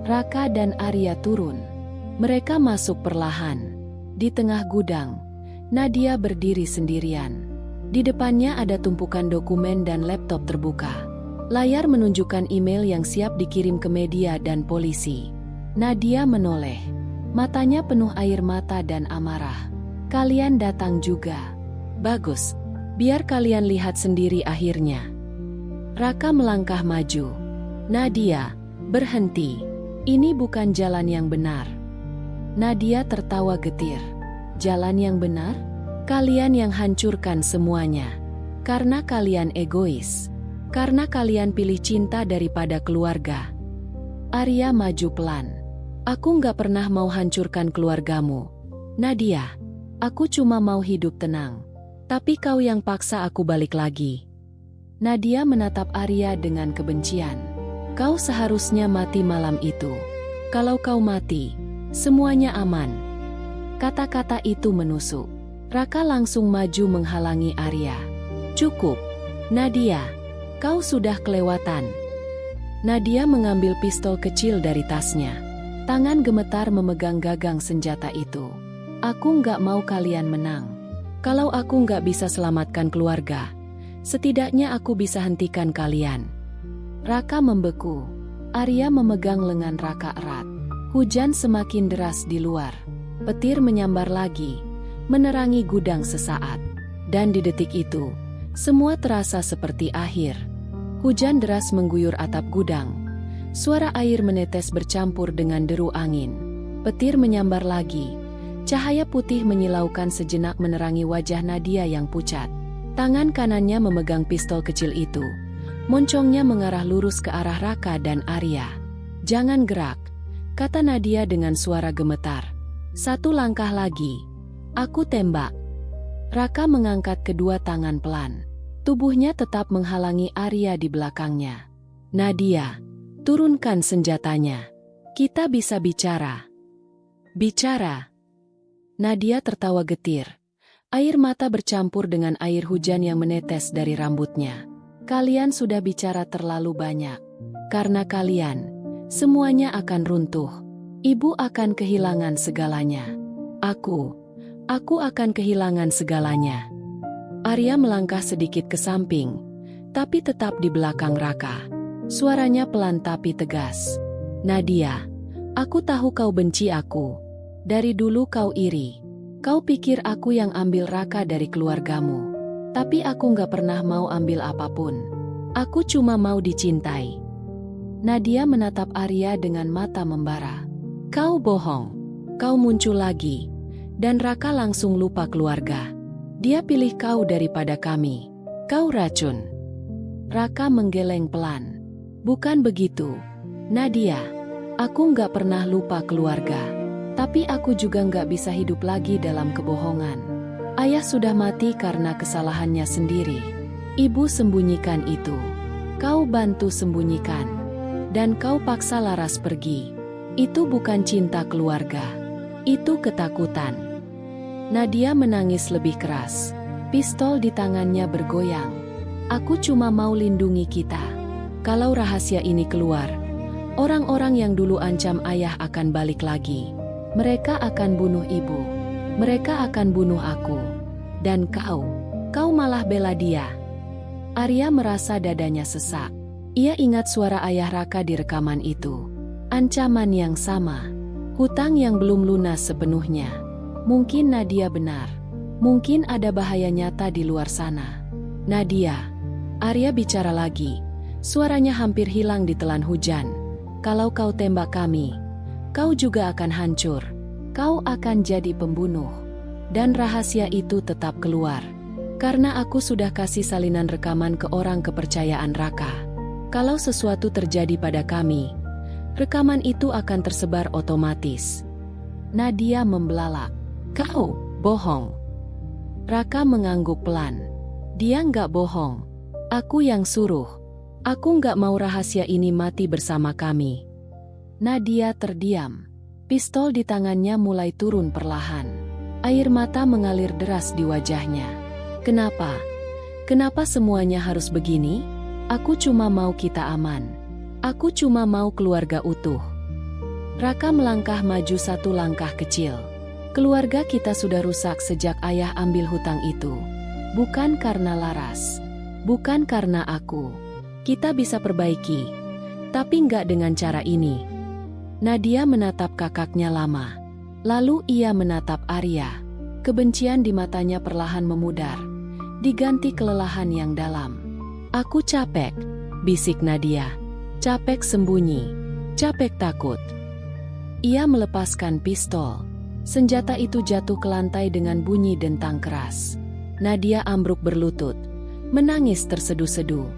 Raka dan Arya turun. Mereka masuk perlahan. Di tengah gudang, Nadia berdiri sendirian. Di depannya ada tumpukan dokumen dan laptop terbuka. Layar menunjukkan email yang siap dikirim ke media dan polisi. Nadia menoleh. Matanya penuh air mata dan amarah. Kalian datang juga. Bagus. Biar kalian lihat sendiri akhirnya. Raka melangkah maju. Nadia, berhenti. Ini bukan jalan yang benar. Nadia tertawa getir. Jalan yang benar? Kalian yang hancurkan semuanya. Karena kalian egois. Karena kalian pilih cinta daripada keluarga. Arya maju pelan. Aku nggak pernah mau hancurkan keluargamu. Nadia, aku cuma mau hidup tenang. Tapi kau yang paksa aku balik lagi. Nadia menatap Arya dengan kebencian. Kau seharusnya mati malam itu. Kalau kau mati, semuanya aman. Kata-kata itu menusuk. Raka langsung maju menghalangi Arya. Cukup. Nadia, kau sudah kelewatan. Nadia mengambil pistol kecil dari tasnya. Tangan gemetar memegang gagang senjata itu. Aku nggak mau kalian menang. Kalau aku nggak bisa selamatkan keluarga, setidaknya aku bisa hentikan kalian. Raka membeku. Arya memegang lengan Raka erat. Hujan semakin deras di luar. Petir menyambar lagi, menerangi gudang sesaat. Dan di detik itu, semua terasa seperti akhir. Hujan deras mengguyur atap gudang. Suara air menetes bercampur dengan deru angin. Petir menyambar lagi. Cahaya putih menyilaukan sejenak menerangi wajah Nadia yang pucat. Tangan kanannya memegang pistol kecil itu. Moncongnya mengarah lurus ke arah Raka dan Arya. Jangan gerak, kata Nadia dengan suara gemetar. Satu langkah lagi. Aku tembak. Raka mengangkat kedua tangan pelan. Tubuhnya tetap menghalangi Arya di belakangnya. Nadia, turunkan senjatanya. Kita bisa bicara. Bicara. Nadia tertawa getir. Air mata bercampur dengan air hujan yang menetes dari rambutnya. Kalian sudah bicara terlalu banyak. Karena kalian, semuanya akan runtuh. Ibu akan kehilangan segalanya. Aku akan kehilangan segalanya. Arya melangkah sedikit ke samping, tapi tetap di belakang Raka. Suaranya pelan tapi tegas. Nadia, aku tahu kau benci aku. Dari dulu kau iri. Kau pikir aku yang ambil Raka dari keluargamu. Tapi aku gak pernah mau ambil apapun. Aku cuma mau dicintai. Nadia menatap Arya dengan mata membara. Kau bohong. Kau muncul lagi. Dan Raka langsung lupa keluarga. Dia pilih kau daripada kami. Kau racun. Raka menggeleng pelan. Bukan begitu. Nadia, aku gak pernah lupa keluarga. Tapi aku juga nggak bisa hidup lagi dalam kebohongan. Ayah sudah mati karena kesalahannya sendiri. Ibu sembunyikan itu. Kau bantu sembunyikan. Dan kau paksa Laras pergi. Itu bukan cinta keluarga. Itu ketakutan. Nadia menangis lebih keras. Pistol di tangannya bergoyang. Aku cuma mau lindungi kita. Kalau rahasia ini keluar, orang-orang yang dulu ancam ayah akan balik lagi. Mereka akan bunuh ibu. Mereka akan bunuh aku. Dan kau malah bela dia. Arya merasa dadanya sesak. Ia ingat suara ayah Raka di rekaman itu. Ancaman yang sama. Hutang yang belum lunas sepenuhnya. Mungkin Nadia benar. Mungkin ada bahaya nyata di luar sana. Nadia. Arya bicara lagi. Suaranya hampir hilang di telan hujan. Kalau kau tembak kami, kau juga akan hancur. Kau akan jadi pembunuh. Dan rahasia itu tetap keluar. Karena aku sudah kasih salinan rekaman ke orang kepercayaan Raka. Kalau sesuatu terjadi pada kami, rekaman itu akan tersebar otomatis. Nadia membelalak. Kau bohong. Raka mengangguk pelan. Dia nggak bohong. Aku yang suruh. Aku nggak mau rahasia ini mati bersama kami. Nadia terdiam. Pistol di tangannya mulai turun perlahan. Air mata mengalir deras di wajahnya. Kenapa? Kenapa semuanya harus begini? Aku cuma mau kita aman. Aku cuma mau keluarga utuh. Raka melangkah maju satu langkah kecil. Keluarga kita sudah rusak sejak ayah ambil hutang itu. Bukan karena Laras. Bukan karena aku. Kita bisa perbaiki. Tapi nggak dengan cara ini. Nadia menatap kakaknya lama. Lalu ia menatap Arya. Kebencian di matanya perlahan memudar. Diganti kelelahan yang dalam. Aku capek, bisik Nadia. Capek sembunyi. Capek takut. Ia melepaskan pistol. Senjata itu jatuh ke lantai dengan bunyi dentang keras. Nadia ambruk berlutut. Menangis terseduh-seduh.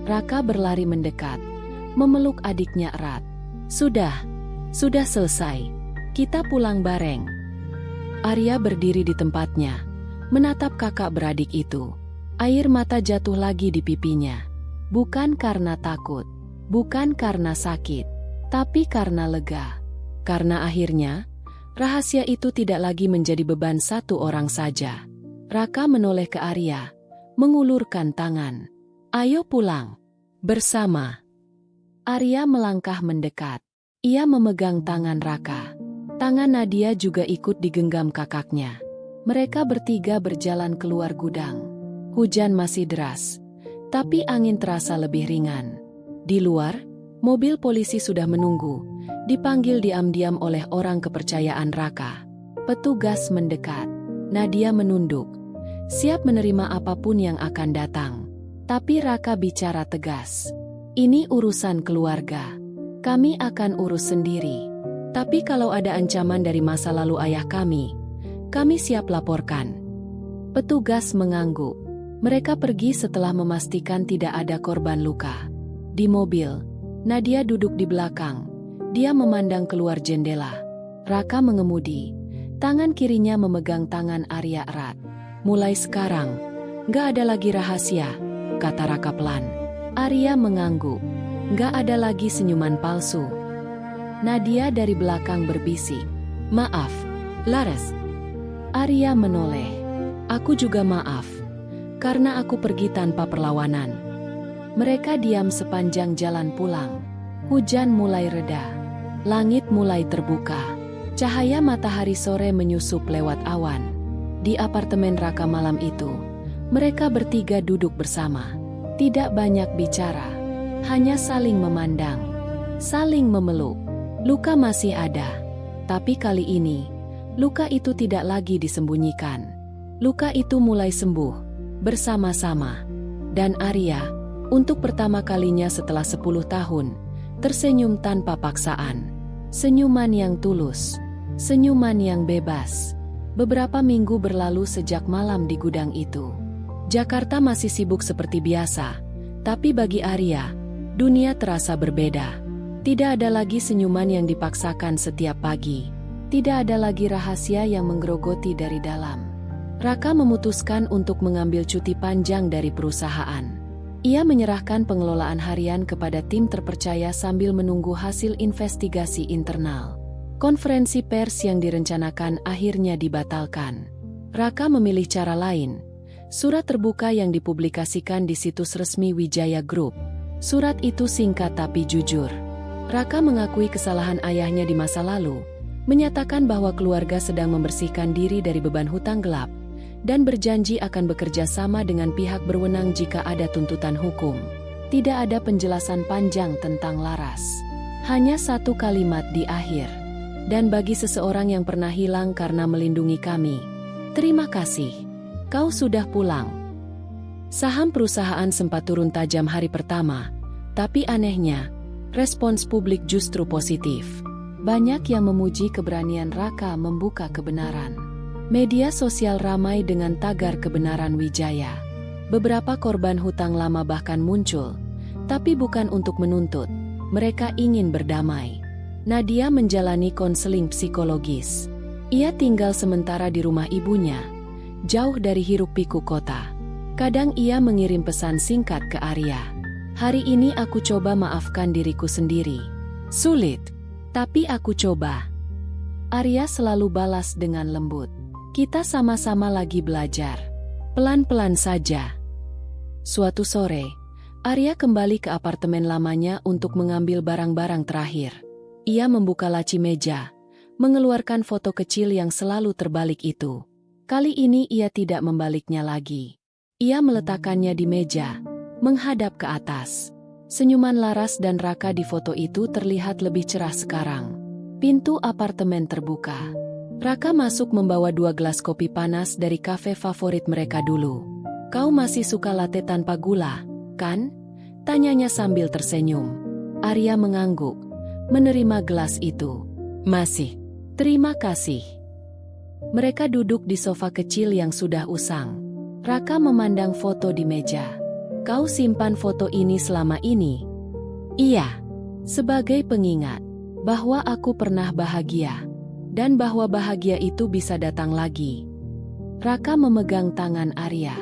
Raka berlari mendekat. Memeluk adiknya erat. Sudah selesai. Kita pulang bareng. Arya berdiri di tempatnya. Menatap kakak beradik itu. Air mata jatuh lagi di pipinya. Bukan karena takut. Bukan karena sakit. Tapi karena lega. Karena akhirnya, rahasia itu tidak lagi menjadi beban satu orang saja. Raka menoleh ke Arya. Mengulurkan tangan. Ayo pulang. Bersama. Arya melangkah mendekat. Ia memegang tangan Raka. Tangan Nadia juga ikut digenggam kakaknya. Mereka bertiga berjalan keluar gudang. Hujan masih deras, tapi angin terasa lebih ringan. Di luar, mobil polisi sudah menunggu, dipanggil diam-diam oleh orang kepercayaan Raka. Petugas mendekat. Nadia menunduk, siap menerima apapun yang akan datang. Tapi Raka bicara tegas. Ini urusan keluarga. Kami akan urus sendiri. Tapi kalau ada ancaman dari masa lalu ayah kami siap laporkan. Petugas mengangguk. Mereka pergi setelah memastikan tidak ada korban luka. Di mobil, Nadia duduk di belakang. Dia memandang keluar jendela. Raka mengemudi. Tangan kirinya memegang tangan Arya erat. Mulai sekarang, nggak ada lagi rahasia, kata Raka pelan. Arya mengangguk. Nggak ada lagi senyuman palsu. Nadia dari belakang berbisik. Maaf, Laras. Arya menoleh. Aku juga maaf. Karena aku pergi tanpa perlawanan. Mereka diam sepanjang jalan pulang. Hujan mulai reda. Langit mulai terbuka. Cahaya matahari sore menyusup lewat awan. Di apartemen Raka malam itu, mereka bertiga duduk bersama. Tidak banyak bicara. Hanya saling memandang. Saling memeluk. Luka masih ada. Tapi kali ini, luka itu tidak lagi disembunyikan. Luka itu mulai sembuh. Bersama-sama. Dan Arya, untuk pertama kalinya setelah 10 tahun, tersenyum tanpa paksaan. Senyuman yang tulus. Senyuman yang bebas. Beberapa minggu berlalu sejak malam di gudang itu. Jakarta masih sibuk seperti biasa. Tapi bagi Arya, dunia terasa berbeda. Tidak ada lagi senyuman yang dipaksakan setiap pagi. Tidak ada lagi rahasia yang menggerogoti dari dalam. Raka memutuskan untuk mengambil cuti panjang dari perusahaan. Ia menyerahkan pengelolaan harian kepada tim terpercaya sambil menunggu hasil investigasi internal. Konferensi pers yang direncanakan akhirnya dibatalkan. Raka memilih cara lain. Surat terbuka yang dipublikasikan di situs resmi Wijaya Group. Surat itu singkat tapi jujur. Raka mengakui kesalahan ayahnya di masa lalu, menyatakan bahwa keluarga sedang membersihkan diri dari beban hutang gelap, dan berjanji akan bekerja sama dengan pihak berwenang jika ada tuntutan hukum. Tidak ada penjelasan panjang tentang Laras. Hanya satu kalimat di akhir. Dan bagi seseorang yang pernah hilang karena melindungi kami, terima kasih. Kau sudah pulang. Saham perusahaan sempat turun tajam hari pertama, tapi anehnya, respons publik justru positif. Banyak yang memuji keberanian Raka membuka kebenaran. Media sosial ramai dengan tagar kebenaran Wijaya. Beberapa korban hutang lama bahkan muncul, tapi bukan untuk menuntut. Mereka ingin berdamai. Nadia menjalani konseling psikologis. Ia tinggal sementara di rumah ibunya, jauh dari hiruk-pikuk kota. Kadang ia mengirim pesan singkat ke Arya. Hari ini aku coba maafkan diriku sendiri. Sulit, tapi aku coba. Arya selalu balas dengan lembut. Kita sama-sama lagi belajar. Pelan-pelan saja. Suatu sore, Arya kembali ke apartemen lamanya untuk mengambil barang-barang terakhir. Ia membuka laci meja, mengeluarkan foto kecil yang selalu terbalik itu. Kali ini ia tidak membaliknya lagi. Ia meletakkannya di meja, menghadap ke atas. Senyuman Laras dan Raka di foto itu terlihat lebih cerah sekarang. Pintu apartemen terbuka. Raka masuk membawa 2 gelas kopi panas dari kafe favorit mereka dulu. Kau masih suka latte tanpa gula, kan? Tanyanya sambil tersenyum. Arya mengangguk, menerima gelas itu. Masih. Terima kasih. Mereka duduk di sofa kecil yang sudah usang. Raka memandang foto di meja. Kau simpan foto ini selama ini? Iya. Sebagai pengingat bahwa aku pernah bahagia. Dan bahwa bahagia itu bisa datang lagi. Raka memegang tangan Arya.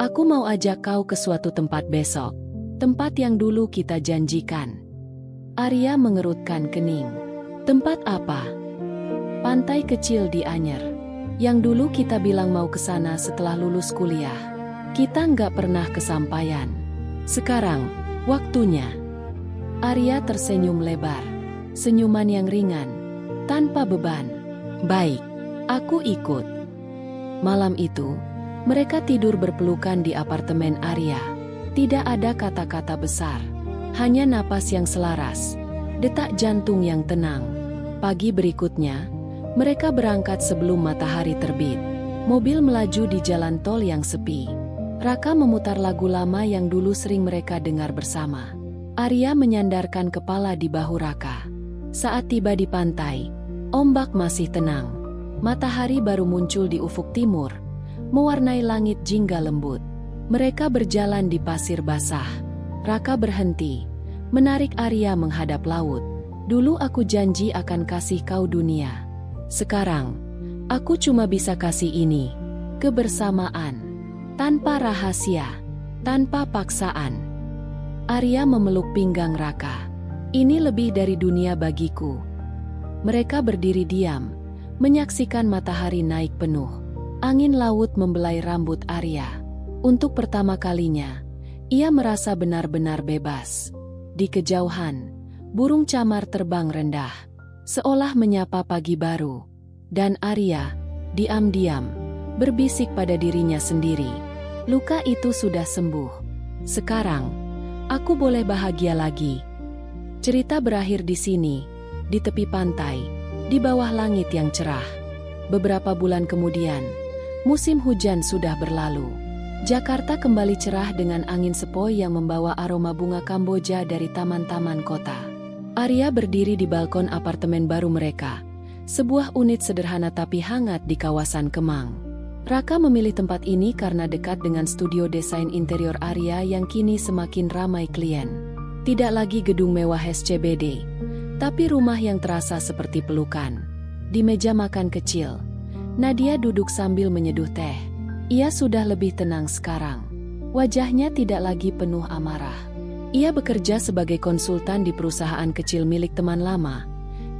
Aku mau ajak kau ke suatu tempat besok. Tempat yang dulu kita janjikan. Arya mengerutkan kening. Tempat apa? Pantai kecil di Anyer. Yang dulu kita bilang mau ke sana setelah lulus kuliah. Kita nggak pernah kesampaian. Sekarang, waktunya. Arya tersenyum lebar. Senyuman yang ringan. Tanpa beban. Baik, aku ikut. Malam itu, mereka tidur berpelukan di apartemen Arya. Tidak ada kata-kata besar. Hanya napas yang selaras. Detak jantung yang tenang. Pagi berikutnya, mereka berangkat sebelum matahari terbit. Mobil melaju di jalan tol yang sepi. Raka memutar lagu lama yang dulu sering mereka dengar bersama. Arya menyandarkan kepala di bahu Raka. Saat tiba di pantai, ombak masih tenang. Matahari baru muncul di ufuk timur, mewarnai langit jingga lembut. Mereka berjalan di pasir basah. Raka berhenti, menarik Arya menghadap laut. Dulu aku janji akan kasih kau dunia. Sekarang, aku cuma bisa kasih ini. Kebersamaan. Tanpa rahasia. Tanpa paksaan. Arya memeluk pinggang Raka. Ini lebih dari dunia bagiku. Mereka berdiri diam, menyaksikan matahari naik penuh. Angin laut membelai rambut Arya. Untuk pertama kalinya, ia merasa benar-benar bebas. Di kejauhan, burung camar terbang rendah, seolah menyapa pagi baru. Dan Arya, diam-diam, berbisik pada dirinya sendiri. Luka itu sudah sembuh. Sekarang, aku boleh bahagia lagi. Cerita berakhir di sini, di tepi pantai, di bawah langit yang cerah. Beberapa bulan kemudian, musim hujan sudah berlalu. Jakarta kembali cerah dengan angin sepoi yang membawa aroma bunga Kamboja dari taman-taman kota. Arya berdiri di balkon apartemen baru mereka. Sebuah unit sederhana tapi hangat di kawasan Kemang. Raka memilih tempat ini karena dekat dengan studio desain interior Arya yang kini semakin ramai klien. Tidak lagi gedung mewah SCBD, tapi rumah yang terasa seperti pelukan. Di meja makan kecil, Nadia duduk sambil menyeduh teh. Ia sudah lebih tenang sekarang. Wajahnya tidak lagi penuh amarah. Ia bekerja sebagai konsultan di perusahaan kecil milik teman lama,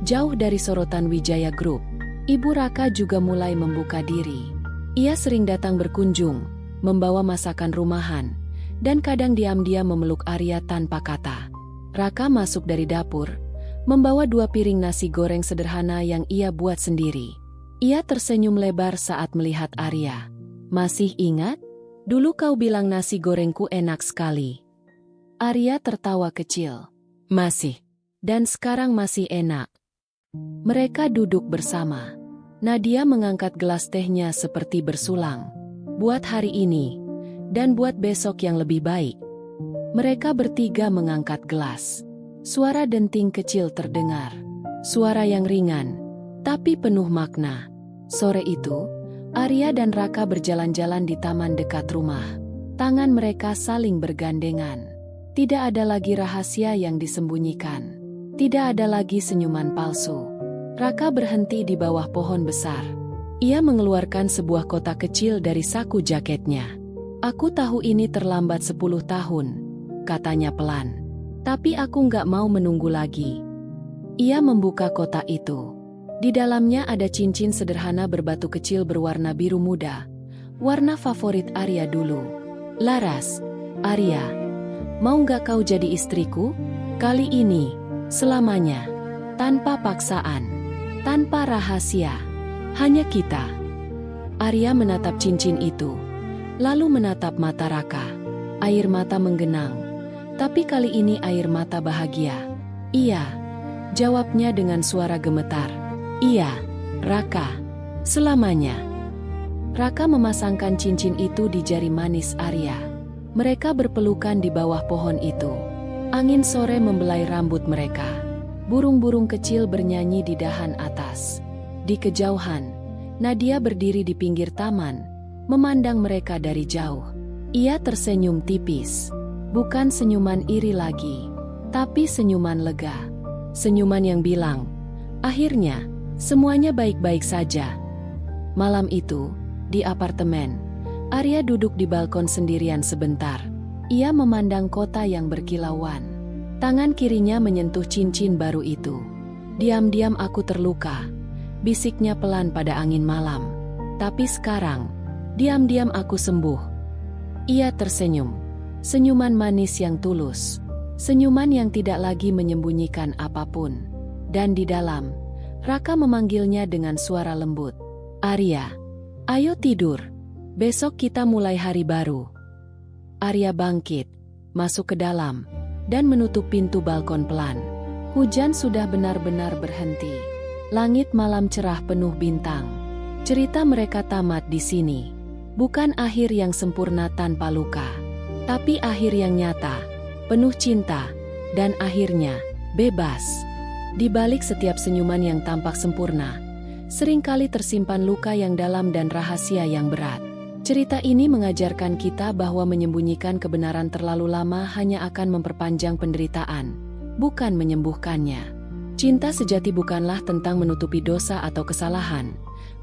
jauh dari sorotan Wijaya Group. Ibu Raka juga mulai membuka diri. Ia sering datang berkunjung, membawa masakan rumahan, dan kadang diam-diam memeluk Arya tanpa kata. Raka masuk dari dapur, membawa 2 piring nasi goreng sederhana yang ia buat sendiri. Ia tersenyum lebar saat melihat Arya. Masih ingat? Dulu kau bilang nasi gorengku enak sekali. Arya tertawa kecil. Masih. Dan sekarang masih enak. Mereka duduk bersama. Nadia mengangkat gelas tehnya seperti bersulang. Buat hari ini, dan buat besok yang lebih baik. Mereka bertiga mengangkat gelas. Suara denting kecil terdengar. Suara yang ringan, tapi penuh makna. Sore itu, Arya dan Raka berjalan-jalan di taman dekat rumah. Tangan mereka saling bergandengan. Tidak ada lagi rahasia yang disembunyikan. Tidak ada lagi senyuman palsu. Raka berhenti di bawah pohon besar. Ia mengeluarkan sebuah kotak kecil dari saku jaketnya. Aku tahu ini terlambat 10 tahun. katanya pelan. Tapi aku nggak mau menunggu lagi. Ia membuka kotak itu. Di dalamnya ada cincin sederhana berbatu kecil berwarna biru muda. Warna favorit Arya dulu. Laras, Arya, mau nggak kau jadi istriku? Kali ini, selamanya. Tanpa paksaan. Tanpa rahasia. Hanya kita. Arya menatap cincin itu. Lalu menatap mata Raka. Air mata menggenang. Tapi kali ini air mata bahagia. Iya. Jawabnya dengan suara gemetar. Iya, Raka. Selamanya. Raka memasangkan cincin itu di jari manis Arya. Mereka berpelukan di bawah pohon itu. Angin sore membelai rambut mereka. Burung-burung kecil bernyanyi di dahan atas. Di kejauhan, Nadia berdiri di pinggir taman, memandang mereka dari jauh. Ia tersenyum tipis. Bukan senyuman iri lagi, tapi senyuman lega. Senyuman yang bilang, akhirnya, semuanya baik-baik saja. Malam itu, di apartemen, Arya duduk di balkon sendirian sebentar. Ia memandang kota yang berkilauan. Tangan kirinya menyentuh cincin baru itu. Diam-diam aku terluka, bisiknya pelan pada angin malam. Tapi sekarang, diam-diam aku sembuh. Ia tersenyum. Senyuman manis yang tulus. Senyuman yang tidak lagi menyembunyikan apapun. Dan di dalam, Raka memanggilnya dengan suara lembut. Arya, ayo tidur. Besok kita mulai hari baru. Arya bangkit, masuk ke dalam, dan menutup pintu balkon pelan. Hujan sudah benar-benar berhenti. Langit malam cerah penuh bintang. Cerita mereka tamat di sini. Bukan akhir yang sempurna tanpa luka, tapi akhir yang nyata, penuh cinta, dan akhirnya bebas. Di balik setiap senyuman yang tampak sempurna, seringkali tersimpan luka yang dalam dan rahasia yang berat. Cerita ini mengajarkan kita bahwa menyembunyikan kebenaran terlalu lama hanya akan memperpanjang penderitaan, bukan menyembuhkannya. Cinta sejati bukanlah tentang menutupi dosa atau kesalahan,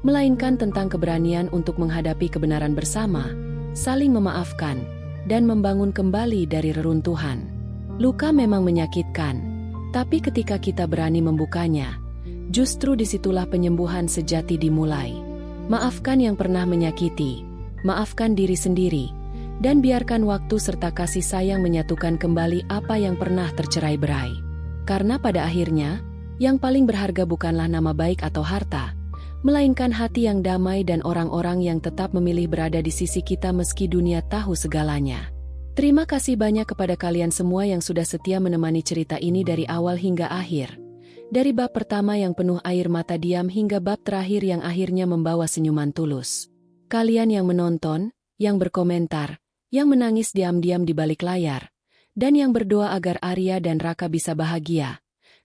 melainkan tentang keberanian untuk menghadapi kebenaran bersama, saling memaafkan, dan membangun kembali dari reruntuhan. Luka memang menyakitkan, tapi ketika kita berani membukanya, justru disitulah penyembuhan sejati dimulai. Maafkan yang pernah menyakiti, maafkan diri sendiri, dan biarkan waktu serta kasih sayang menyatukan kembali apa yang pernah tercerai-berai. Karena pada akhirnya, yang paling berharga bukanlah nama baik atau harta, melainkan hati yang damai dan orang-orang yang tetap memilih berada di sisi kita meski dunia tahu segalanya. Terima kasih banyak kepada kalian semua yang sudah setia menemani cerita ini dari awal hingga akhir. Dari bab pertama yang penuh air mata diam hingga bab terakhir yang akhirnya membawa senyuman tulus. Kalian yang menonton, yang berkomentar, yang menangis diam-diam di balik layar, dan yang berdoa agar Arya dan Raka bisa bahagia.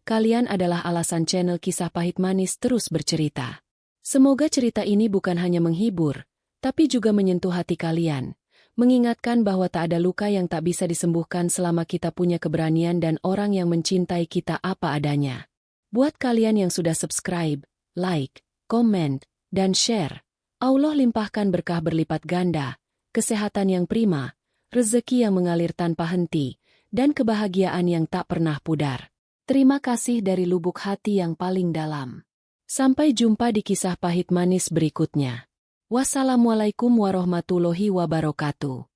Kalian adalah alasan channel Kisah Pahit Manis terus bercerita. Semoga cerita ini bukan hanya menghibur, tapi juga menyentuh hati kalian, mengingatkan bahwa tak ada luka yang tak bisa disembuhkan selama kita punya keberanian dan orang yang mencintai kita apa adanya. Buat kalian yang sudah subscribe, like, komen, dan share, Allah limpahkan berkah berlipat ganda, kesehatan yang prima, rezeki yang mengalir tanpa henti, dan kebahagiaan yang tak pernah pudar. Terima kasih dari lubuk hati yang paling dalam. Sampai jumpa di Kisah Pahit Manis berikutnya. Wassalamualaikum warahmatullahi wabarakatuh.